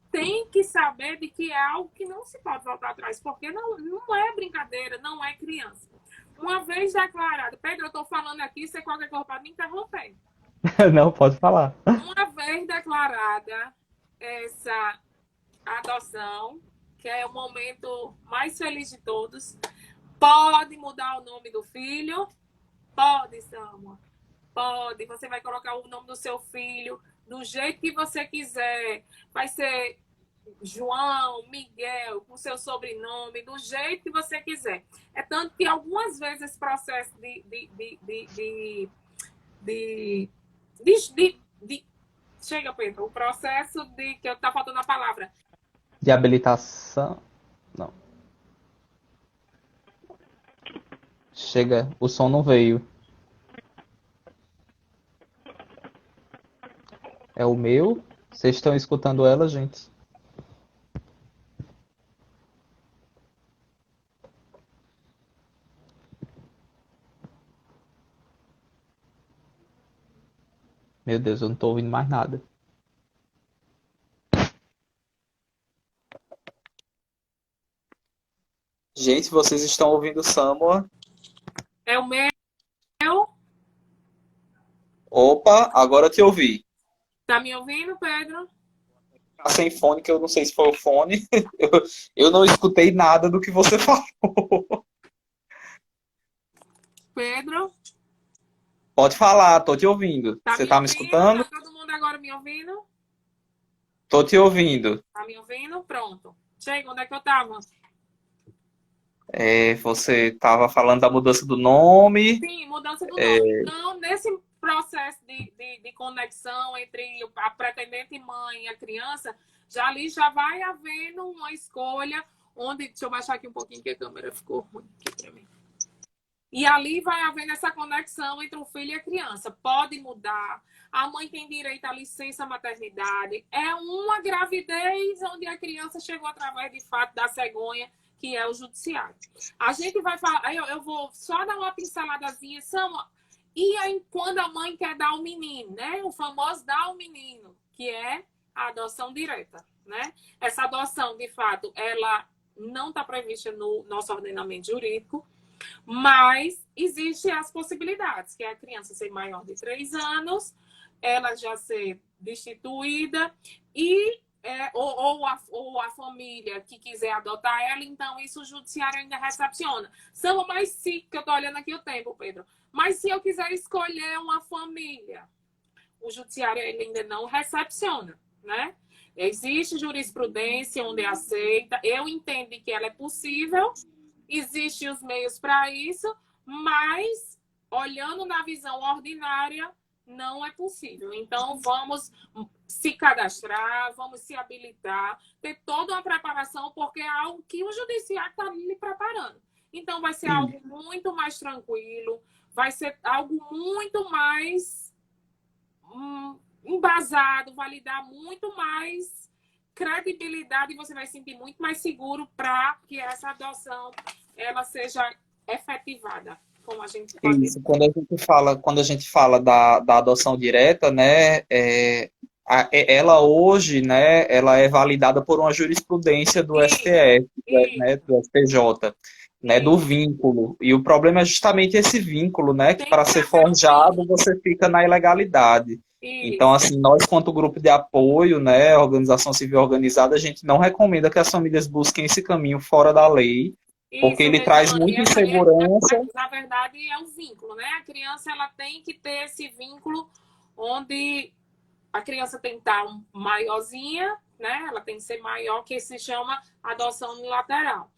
tem que saber de que é algo que não se pode voltar atrás, porque não é brincadeira, não é criança. Uma vez declarado, Pedro, eu estou falando aqui, você qualquer coisa pode me interromper. Não, pode falar. Uma vez declarada essa adoção, que é o momento mais feliz de todos, pode mudar o nome do filho? Pode, Samuel. Pode. Você vai colocar o nome do seu filho do jeito que você quiser. Vai ser João, Miguel, com seu sobrenome, do jeito que você quiser. É tanto que algumas vezes esse processo de chega, Pedro, o processo de que eu tá faltando a palavra. De habilitação. Não. Chega, o som não veio. É o meu? Vocês estão escutando ela, gente? Meu Deus, eu não tô ouvindo mais nada. Gente, vocês estão ouvindo Samuel? É o meu. Opa, agora eu te ouvi. Tá me ouvindo, Pedro? Tá sem fone, que eu não sei se foi o fone. Eu, eu não escutei nada do que você falou. Pedro, Pode falar, tô te ouvindo. tá Você me tá me ouvindo? escutando? Tá todo mundo agora me ouvindo? Tô te ouvindo. Tá me ouvindo? Pronto. Chega, onde é que eu tava? Você estava falando da mudança do nome. Sim, mudança do nome. Então, nesse processo de conexão entre a pretendente mãe e a criança, já ali já vai havendo uma escolha onde. Deixa eu baixar aqui um pouquinho que a câmera ficou ruim aqui para mim. E ali vai havendo essa conexão entre o filho e a criança. Pode mudar. A mãe tem direito à licença maternidade. É uma gravidez onde a criança chegou através de fato da cegonha, que é o judiciário. A gente vai falar, eu vou só dar uma pinceladazinha, Samuel. E aí, quando a mãe quer dar o menino, né? O famoso dar o menino, que é a adoção direta, né? Essa adoção, de fato, ela não está prevista no nosso ordenamento jurídico, mas existem as possibilidades, que é a criança ser maior de 3 anos, ela já ser destituída e ou a família que quiser adotar ela, então isso o judiciário ainda recepciona. São mais se, que eu estou olhando aqui o tempo, Pedro. Mas se eu quiser escolher uma família, o judiciário ele ainda não recepciona, né? Existe jurisprudência onde aceita, eu entendo que ela é possível, existem os meios para isso, mas olhando na visão ordinária, não é possível. Então, vamos se cadastrar, vamos se habilitar, ter toda uma preparação, porque é algo que o judiciário está lhe preparando. Então, vai ser algo muito mais tranquilo, vai ser algo muito mais embasado, vai lhe dar muito mais credibilidade e você vai se sentir muito mais seguro para que essa adoção ela seja efetivada, como a gente pode Isso, quando a gente fala da adoção direta, né, ela hoje, né, ela é validada por uma jurisprudência do STF, né, do STJ, né, do vínculo. E o problema é justamente esse vínculo, né, que para ser forjado você fica na ilegalidade. Então, assim, nós, quanto grupo de apoio, né, organização civil organizada, a gente não recomenda que as famílias busquem esse caminho fora da lei, porque ele traz muita insegurança. Na verdade, é um vínculo, né? A criança ela tem que ter esse vínculo onde a criança tem que estar maiorzinha, né? Ela tem que ser maior, que se chama adoção unilateral.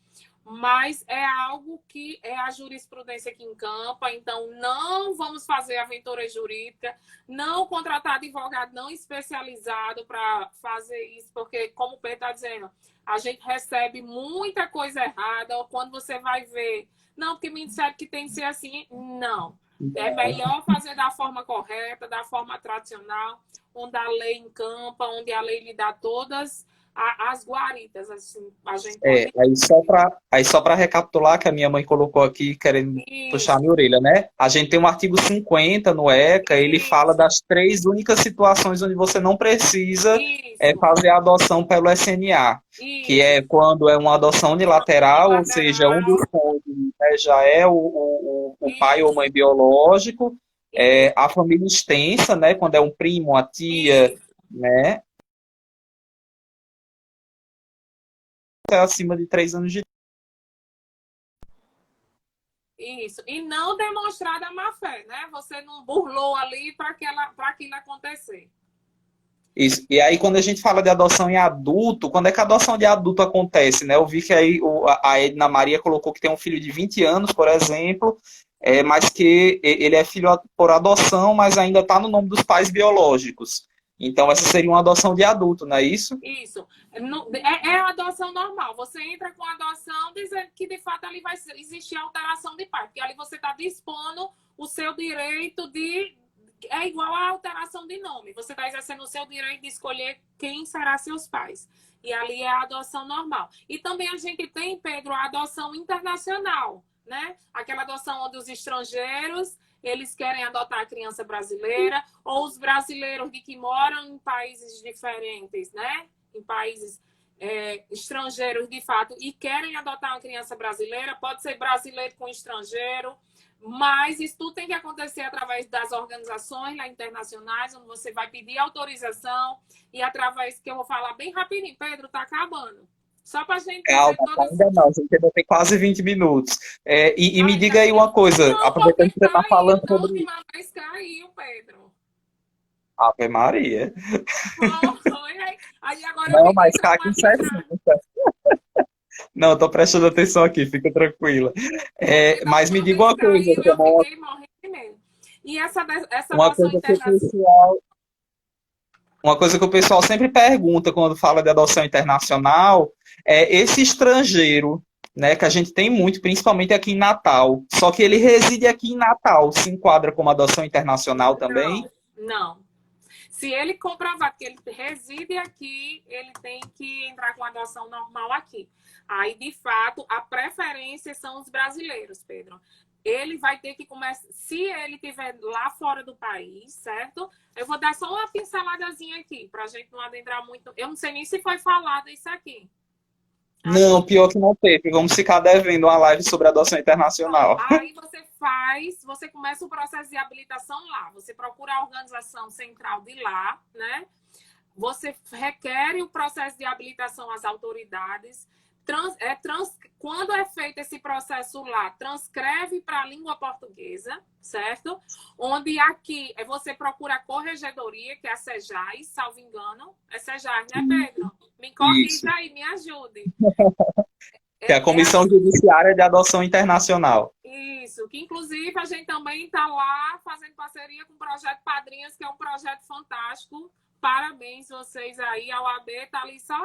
Mas é algo que é a jurisprudência que encampa, então não vamos fazer aventura jurídica, não contratar advogado não especializado para fazer isso, porque, como o Pedro está dizendo, a gente recebe muita coisa errada, ou quando você vai ver, não, porque me disseram que tem que ser assim, não. É melhor fazer da forma correta, da forma tradicional, onde a lei encampa, onde a lei lhe dá todas as guaritas, assim, a gente pode... Aí só para recapitular, que a minha mãe colocou aqui, querendo puxar a minha orelha, né? A gente tem um artigo 50 no ECA, ele fala das 3 únicas situações onde você não precisa fazer a adoção pelo SNA, que é quando é uma adoção unilateral, ou seja, um dos cônjuges, né, já é o pai ou mãe biológico, a família extensa, né? Quando é um primo, uma tia, né? Acima de 3 anos de idade. Isso. E não demonstrar da má fé, né? Você não burlou ali para aquilo acontecer. Isso. E aí, quando a gente fala de adoção em adulto, quando é que a adoção de adulto acontece, né? Eu vi que aí a Edna Maria colocou que tem um filho de 20 anos, por exemplo, mas que ele é filho por adoção, mas ainda está no nome dos pais biológicos. Então, essa seria uma adoção de adulto, não é isso? Isso. É a adoção normal. Você entra com a adoção dizendo que, de fato, ali vai existir alteração de pai. Porque ali você está dispondo o seu direito de... É igual a alteração de nome. Você está exercendo o seu direito de escolher quem será seus pais. E ali é a adoção normal. E também a gente tem, Pedro, a adoção internacional, né? Aquela adoção onde os estrangeiros eles querem adotar a criança brasileira, ou os brasileiros de que moram em países diferentes, né? Em países estrangeiros, de fato, e querem adotar uma criança brasileira, pode ser brasileiro com estrangeiro, mas isso tudo tem que acontecer através das organizações lá internacionais, onde você vai pedir autorização, e através, que eu vou falar bem rapidinho, Pedro, tá acabando. Só para a gente... Ainda não, a gente ainda tem quase 20 minutos. Me diga aí uma coisa, não, aproveitando que você está falando sobre isso. Mas caiu, Pedro. Ave Maria. Aí agora não, mas tá aqui certinho. Não, eu tô prestando atenção aqui, fica tranquila. Mas me diga uma coisa. Eu fiquei morrendo mesmo. E essa uma coisa que uma coisa que o pessoal sempre pergunta quando fala de adoção internacional é esse estrangeiro, né, que a gente tem muito, principalmente aqui em Natal. Só que ele reside aqui em Natal, se enquadra como adoção internacional também? Não. Se ele comprovar que ele reside aqui, ele tem que entrar com adoção normal aqui. Aí, de fato, a preferência são os brasileiros, Pedro. Ele vai ter que começar... Se ele estiver lá fora do país, certo? Eu vou dar só uma pinceladazinha aqui, para a gente não adentrar muito... Eu não sei nem se foi falado isso aqui. Não, pior que não teve. Vamos ficar devendo uma live sobre adoção internacional. Aí você começa o processo de habilitação lá. Você procura a organização central de lá, né? você requer o processo de habilitação às autoridades. Quando é feito esse processo lá, transcreve para a língua portuguesa, certo? Onde aqui você procura a corregedoria, que é a SEJAS, salvo engano. É SEJAS, né, Pedro? Me corrija aí, me ajude. Que é a Comissão Judiciária de Adoção Internacional. Isso, que inclusive a gente também está lá fazendo parceria com o Projeto Padrinhas, que é um projeto fantástico. Parabéns vocês aí, a OAB está ali só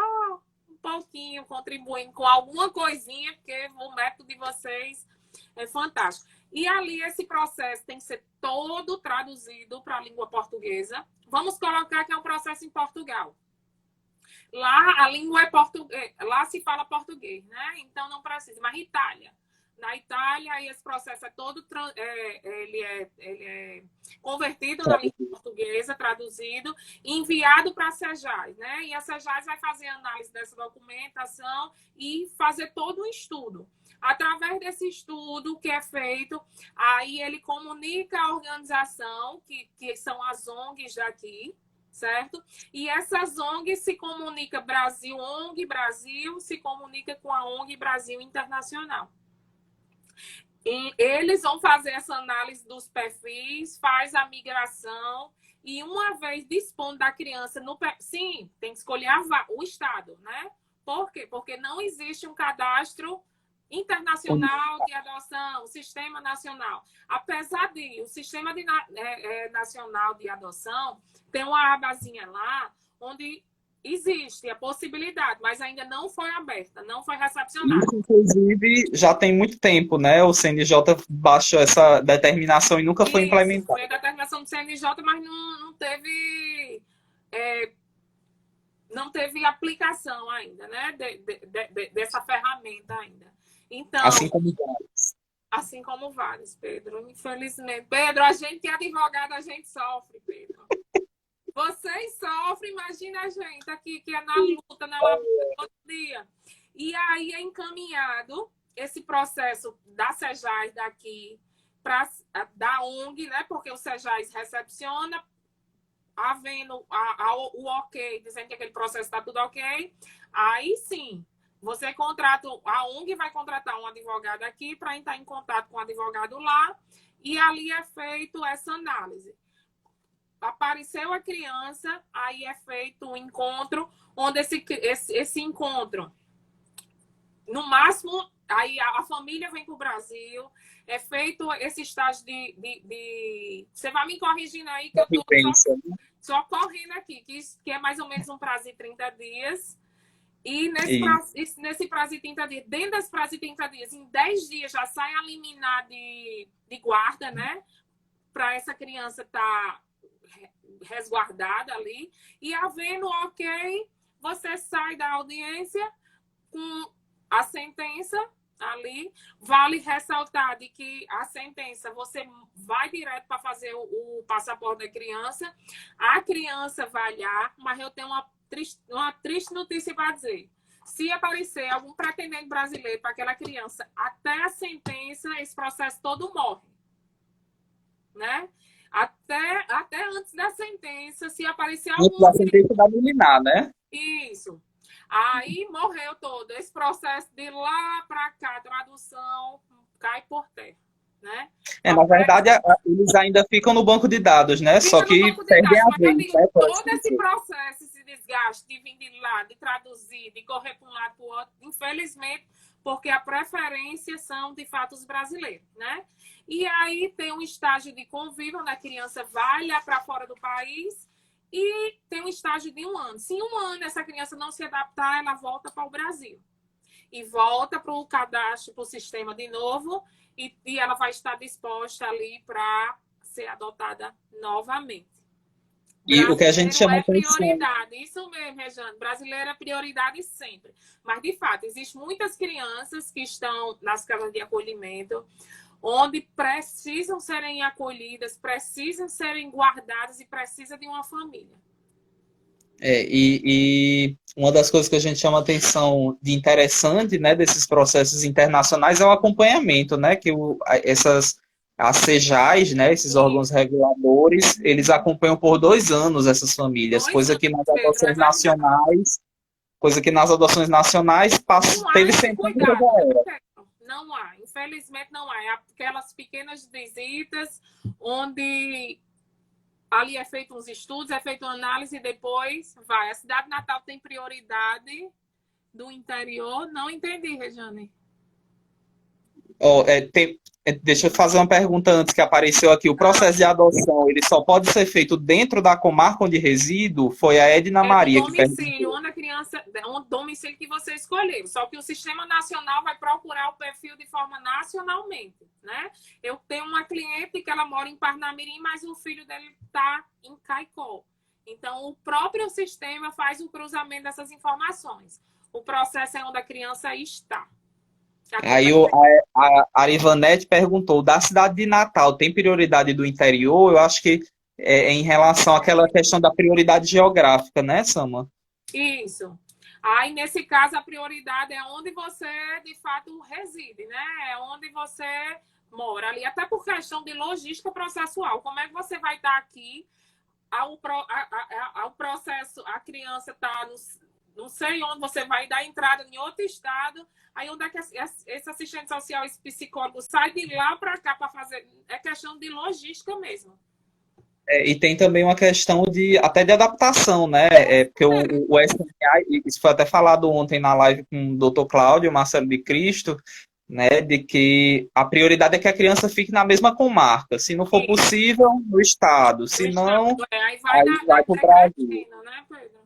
um pouquinho contribuindo com alguma coisinha, porque o método de vocês é fantástico. E ali esse processo tem que ser todo traduzido para a língua portuguesa. Vamos colocar que é um processo em Portugal. Lá a língua é português, lá se fala português, né? Então não precisa. Mas Itália. Na Itália, aí esse processo é todo ele é convertido na língua portuguesa, traduzido, enviado para a SEJAS, né? E a SEJAS vai fazer análise dessa documentação e fazer todo um estudo. Através desse estudo que é feito, aí ele comunica a organização, que são as ONGs daqui, certo? E essas ONGs se comunica Brasil, ONG Brasil, se comunica com a ONG Brasil Internacional. E eles vão fazer essa análise dos perfis, faz a migração e uma vez dispondo da criança no sim, tem que escolher o estado, né? Por quê? Porque não existe um cadastro internacional de adoção, o sistema nacional. Apesar de o sistema nacional de adoção tem uma abazinha lá onde existe a possibilidade, mas ainda não foi aberta, não foi recepcionada. Isso, inclusive, já tem muito tempo, né? O CNJ baixou essa determinação e nunca foi implementada. Foi a determinação do CNJ, mas não teve... não teve aplicação ainda, né? Dessa ferramenta ainda. Então, assim como vários. Assim como vários, Pedro. Infelizmente. Pedro, a gente que é advogado, a gente sofre, Pedro. Vocês sofrem, imagina a gente aqui, que é na luta, na labuta todo dia. E aí é encaminhado esse processo da SEJAS daqui, da ONG, né? Porque o SEJAS recepciona, havendo o ok, dizendo que aquele processo está tudo ok, aí sim, você contrata, a ONG vai contratar um advogado aqui para entrar em contato com o advogado lá, e ali é feito essa análise. Apareceu a criança, aí é feito um encontro, onde esse encontro, no máximo, aí a família vem para o Brasil, é feito esse estágio de... Você vai me corrigindo aí, que eu estou só correndo aqui, que é mais ou menos um prazo de 30 dias. E nesse prazo de 30 dias, dentro desse prazo de 30 dias, em 10 dias já sai a liminar de guarda, né? Para essa criança estar resguardada ali. E havendo ok, você sai da audiência com a sentença ali. Vale ressaltar de que a sentença, você vai direto para fazer o passaporte da criança. A criança vai lá, mas eu tenho uma triste notícia para dizer. Se aparecer algum pretendente brasileiro para aquela criança, até a sentença, esse processo todo morre. Né? Até antes da sentença, se aparecer algum... Antes da sentença da liminar, né? Isso. Aí morreu todo. Esse processo de lá para cá, tradução, cai por terra. Né? Na verdade, eles ainda ficam no banco de dados, né? Só que perdem a vez. Né? Todo esse processo, esse desgaste de vir de lá, de traduzir, de correr para um lado para o outro, infelizmente, porque a preferência são, de fato, os brasileiros, né? E aí tem um estágio de convívio, onde a criança vai lá para fora do país e tem um estágio de 1 ano. Se em 1 ano essa criança não se adaptar, ela volta para o Brasil. E volta para o cadastro, para o sistema de novo, e ela vai estar disposta ali para ser adotada novamente. E o que a gente chama de prioridade. Isso mesmo, Rejane. Brasileiro é prioridade sempre. Mas, de fato, existem muitas crianças que estão nas casas de acolhimento, onde precisam serem acolhidas, precisam serem guardadas e precisam de uma família. E uma das coisas que a gente chama atenção de interessante, né, desses processos internacionais é o acompanhamento, né, que essas A SEJAS, né, esses órgãos reguladores, eles acompanham por 2 anos essas famílias, 2 anos, Pedro, é verdade. coisa que nas adoções nacionais Não há teve esse sentença cuidado, já né, era. Pedro? Não há, infelizmente não há. É aquelas pequenas visitas onde ali é feito uns estudos, é feita uma análise e depois vai. A cidade natal tem prioridade do interior? Não entendi, Rejane. Ó, deixa eu fazer uma pergunta antes que apareceu aqui. O processo de adoção, ele só pode ser feito dentro da comarca onde resido? Foi a Edna É do Maria que domicílio, perguntou. onde a criança, um domicílio que você escolheu. Só que o Sistema Nacional vai procurar o perfil de forma nacionalmente, né? Eu tenho uma cliente que ela mora em Parnamirim, mas o filho dele está em Caicó. Então, o próprio sistema faz o cruzamento dessas informações. O processo é onde a criança está. Aí a Arivanete perguntou, da cidade de Natal, tem prioridade do interior? Eu acho que é em relação àquela questão da prioridade geográfica, né, Sama? Isso. Aí, nesse caso, a prioridade é onde você, de fato, reside, né? É onde você mora ali, até por questão de logística processual. Como é que você vai estar aqui ao processo, a criança está não sei onde, você vai dar entrada em outro estado, aí onde é que esse assistente social, esse psicólogo sai de lá para cá para fazer, é questão de logística mesmo. E tem também uma questão até de adaptação, né? Porque o SNA, isso foi até falado ontem na live com o Dr. Cláudio Marcelo de Cristo, né? De que a prioridade é que a criança fique na mesma comarca. Se não for possível, no estado. Se não, Aí vai aí vai para o Brasil. né, Pedro?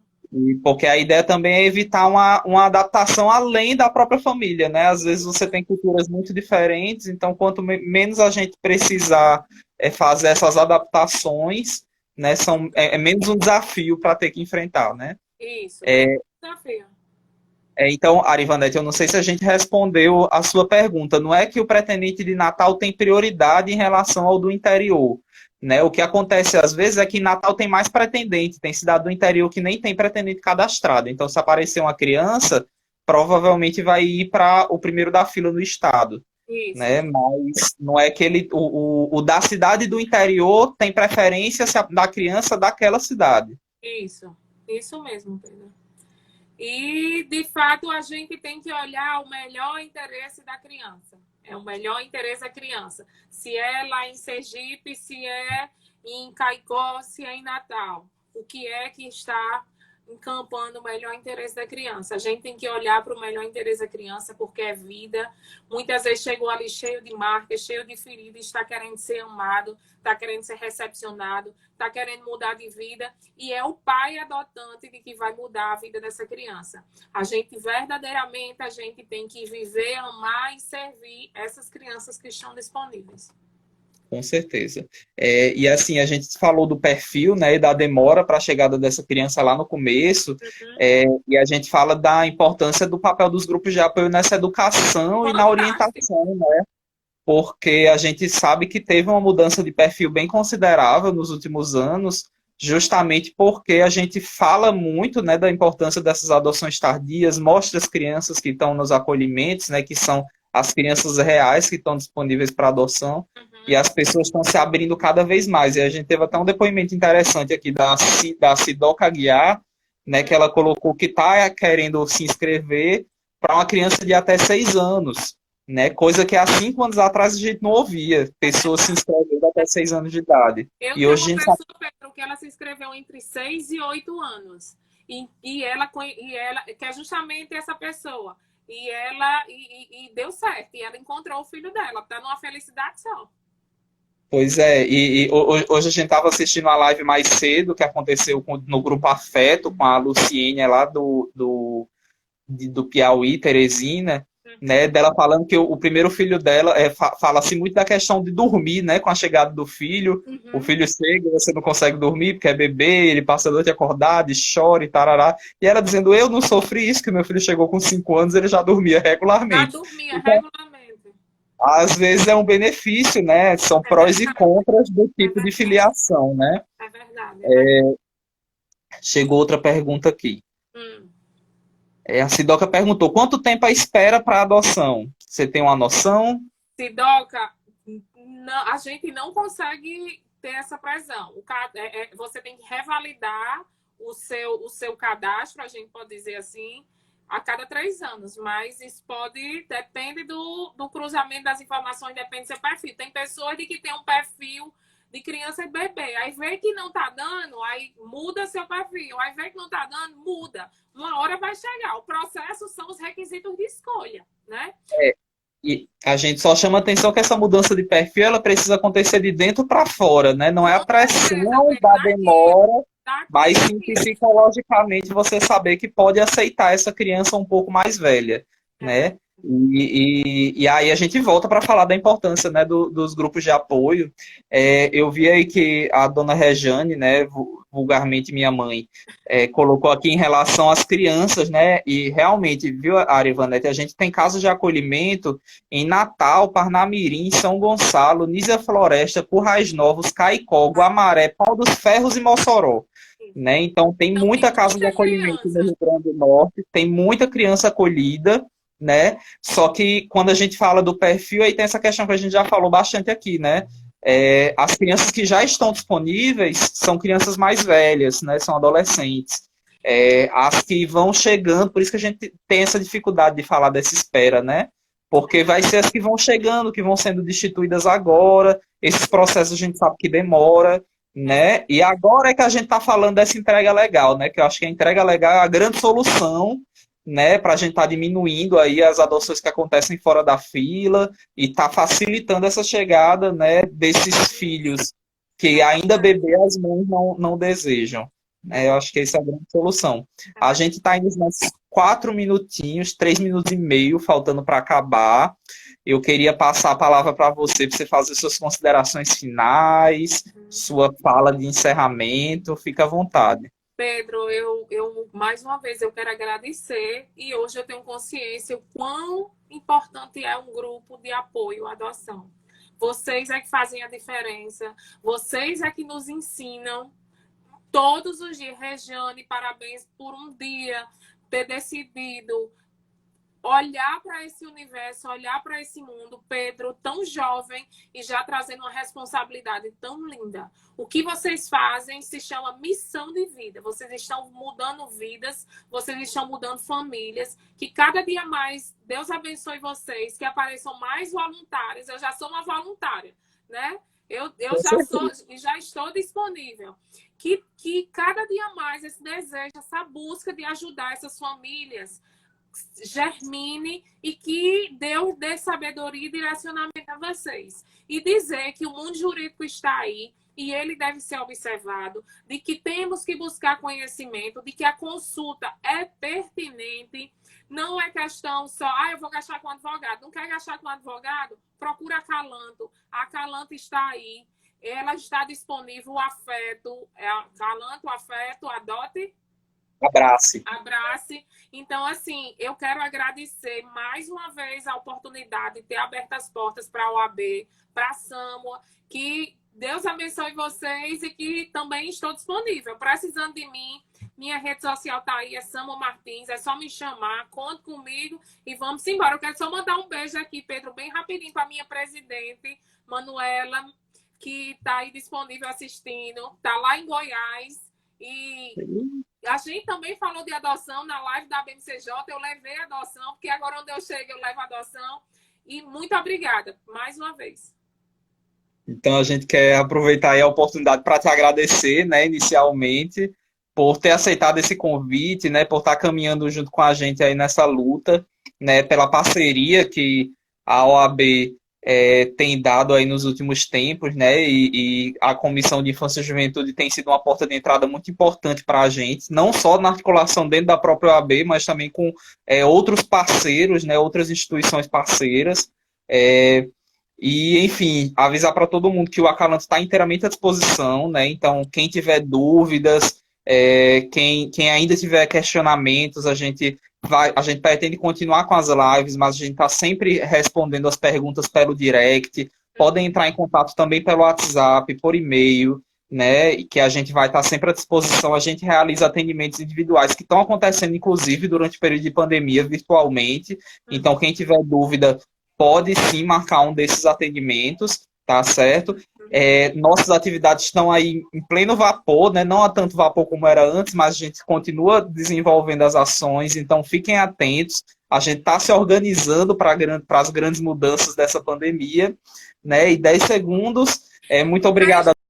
Porque a ideia também é evitar uma adaptação além da própria família, né? Às vezes você tem culturas muito diferentes, então quanto menos a gente precisar fazer essas adaptações, né, é menos um desafio para ter que enfrentar, né? Isso, menos desafio. Então, Arivanete, eu não sei se a gente respondeu a sua pergunta. Não é que o pretendente de Natal tem prioridade em relação ao do interior. Né? O que acontece às vezes é que em Natal tem mais pretendente, tem cidade do interior que nem tem pretendente cadastrado. Então, se aparecer uma criança, provavelmente vai ir para o primeiro da fila no estado. Isso. Né? Mas não é que o da cidade do interior tem preferência da criança daquela cidade. Isso mesmo, Pedro. E, de fato, a gente tem que olhar o melhor interesse da criança. É o melhor interesse da criança. Se é lá em Sergipe, se é em Caicó, se é em Natal. O que é que está encampando o melhor interesse da criança? A gente tem que olhar para o melhor interesse da criança, porque é vida. Muitas vezes chegou ali cheio de marcas, cheio de feridas, está querendo ser amado, está querendo ser recepcionado, está querendo mudar de vida, e é o pai adotante de que vai mudar a vida dessa criança. A gente verdadeiramente, a gente tem que viver, amar e servir essas crianças que estão disponíveis. Com certeza. E assim, a gente falou do perfil, né, e da demora para a chegada dessa criança lá no começo, e a gente fala da importância do papel dos grupos de apoio nessa educação e na orientação, né? Porque a gente sabe que teve uma mudança de perfil bem considerável nos últimos anos, justamente porque a gente fala muito, né, da importância dessas adoções tardias, mostra as crianças que estão nos acolhimentos, né, que são as crianças reais que estão disponíveis para adoção, e as pessoas estão se abrindo cada vez mais. E a gente teve até um depoimento interessante aqui da Sidoca Aguiar, né, que ela colocou que está querendo se inscrever para uma criança de até 6 anos. Né? Coisa que há 5 anos atrás a gente não ouvia. Pessoas se inscrevendo até 6 anos de idade. Eu E tenho hoje a uma gente sabe. pessoa, Pedro, que ela se inscreveu entre 6 e 8 anos. E ela, que é justamente essa pessoa. E deu certo. E ela encontrou o filho dela. Está numa felicidade só. Pois é, hoje a gente estava assistindo a live mais cedo, que aconteceu no grupo Afeto, com a Luciene lá do Piauí, Teresina, né, dela falando que o primeiro filho dela fala-se muito da questão de dormir, né, com a chegada do filho. O filho chega, você não consegue dormir porque é bebê, ele passa a noite acordado e chora e tarará. E ela dizendo, eu não sofri isso, que meu filho chegou com 5 anos, ele já dormia regularmente. Já dormia regularmente. Às vezes é um benefício, né? São prós e contras do tipo de filiação, né? É verdade. Chegou outra pergunta aqui. A Sidoca perguntou, quanto tempo a espera para adoção? Você tem uma noção? Sidoca, não, a gente não consegue ter essa pressão. Você tem que revalidar o seu cadastro, a gente pode dizer assim, a cada 3 anos, mas isso depende do cruzamento das informações, depende do seu perfil. Tem pessoas que têm um perfil de criança e bebê, aí vê que não tá dando, aí muda seu perfil, aí vê que não tá dando, muda. Uma hora vai chegar. O processo são os requisitos de escolha, né? E a gente só chama atenção que essa mudança de perfil ela precisa acontecer de dentro para fora, né? Não é a pressão da demora, mas sim psicologicamente você saber que pode aceitar essa criança um pouco mais velha, né? E aí a gente volta para falar da importância, né, dos grupos de apoio. Eu vi aí que a dona Rejane, né, vulgarmente minha mãe, colocou aqui em relação às crianças, né? E realmente, viu, Arivanete, a gente tem casos de acolhimento em Natal, Parnamirim, São Gonçalo, Nísia Floresta, Currais Novos, Caicó, Guamaré, Pau dos Ferros e Mossoró. Né? Então tem muita casa de acolhimento no Rio Grande do Norte, tem muita criança acolhida, né? Só que quando a gente fala do perfil, aí tem essa questão que a gente já falou bastante aqui, né? As crianças que já estão disponíveis são crianças mais velhas, né? São adolescentes. As que vão chegando, por isso que a gente tem essa dificuldade de falar dessa espera, né? Porque vai ser as que vão chegando, que vão sendo destituídas agora. Esses processos a gente sabe que demora, né? E agora é que a gente está falando dessa entrega legal, né? Que eu acho que a entrega legal é a grande solução, né, para a gente estar diminuindo aí as adoções que acontecem fora da fila e tá facilitando essa chegada, né, desses filhos que ainda bebê as mães não desejam. Eu acho que essa é a grande solução. A gente está indo nos 4 minutinhos, 3 minutos e meio, faltando para acabar. Eu queria passar a palavra para você fazer suas considerações finais, sua fala de encerramento. Fica à vontade. Pedro, eu mais uma vez eu quero agradecer e hoje eu tenho consciência o quão importante é um grupo de apoio à adoção. Vocês é que fazem a diferença, vocês é que nos ensinam todos os dias. Regiane, parabéns por um dia ter decidido olhar para esse universo, olhar para esse mundo. Pedro, tão jovem e já trazendo uma responsabilidade tão linda. O que vocês fazem se chama missão de vida. Vocês estão mudando vidas, vocês estão mudando famílias. Que cada dia mais, Deus abençoe vocês, que apareçam mais voluntários. Eu já sou uma voluntária, né? Eu já estou disponível. Que cada dia mais esse desejo, essa busca de ajudar essas famílias germine e que Deus dê sabedoria e direcionamento a vocês. E dizer que o mundo jurídico está aí e ele deve ser observado, de que temos que buscar conhecimento, de que a consulta é pertinente, não é questão só, eu vou gastar com advogado. Não quer gastar com advogado? Procura a Calanto. A Calanto está aí. Ela está disponível, o afeto, Calanto, afeto, adote. Abrace. Então, assim, eu quero agradecer mais uma vez a oportunidade de ter aberto as portas para a OAB, para a SAMUA, que Deus abençoe vocês e que também estou disponível. Precisando de mim, minha rede social está aí, é Samua Martins, é só me chamar, conte comigo e vamos embora. Eu quero só mandar um beijo aqui, Pedro, bem rapidinho para a minha presidente, Manuela, que está aí disponível assistindo, está lá em Goiás e... A gente também falou de adoção na live da BMCJ, eu levei a adoção, porque agora onde eu chego eu levo a adoção. E muito obrigada, mais uma vez. Então a gente quer aproveitar aí a oportunidade para te agradecer, né, inicialmente, por ter aceitado esse convite, né, por estar caminhando junto com a gente aí nessa luta, né, pela parceria que a OAB tem dado aí nos últimos tempos, né? E a Comissão de Infância e Juventude tem sido uma porta de entrada muito importante para a gente, não só na articulação dentro da própria OAB, mas também com outros parceiros, né? Outras instituições parceiras. E, enfim, avisar para todo mundo que o Acalanto está inteiramente à disposição, né? Então, quem tiver dúvidas, quem ainda tiver questionamentos, a gente pretende continuar com as lives, mas a gente está sempre respondendo as perguntas pelo direct. Podem entrar em contato também pelo WhatsApp, por e-mail, né? E que a gente vai estar sempre à disposição. A gente realiza atendimentos individuais que estão acontecendo, inclusive, durante o período de pandemia, virtualmente. Então, quem tiver dúvida, pode sim marcar um desses atendimentos, tá certo? Nossas atividades estão aí em pleno vapor, né? Não há tanto vapor como era antes, mas a gente continua desenvolvendo as ações, então fiquem atentos. A gente está se organizando para as grandes mudanças dessa pandemia, né? E 10 segundos. Muito obrigado.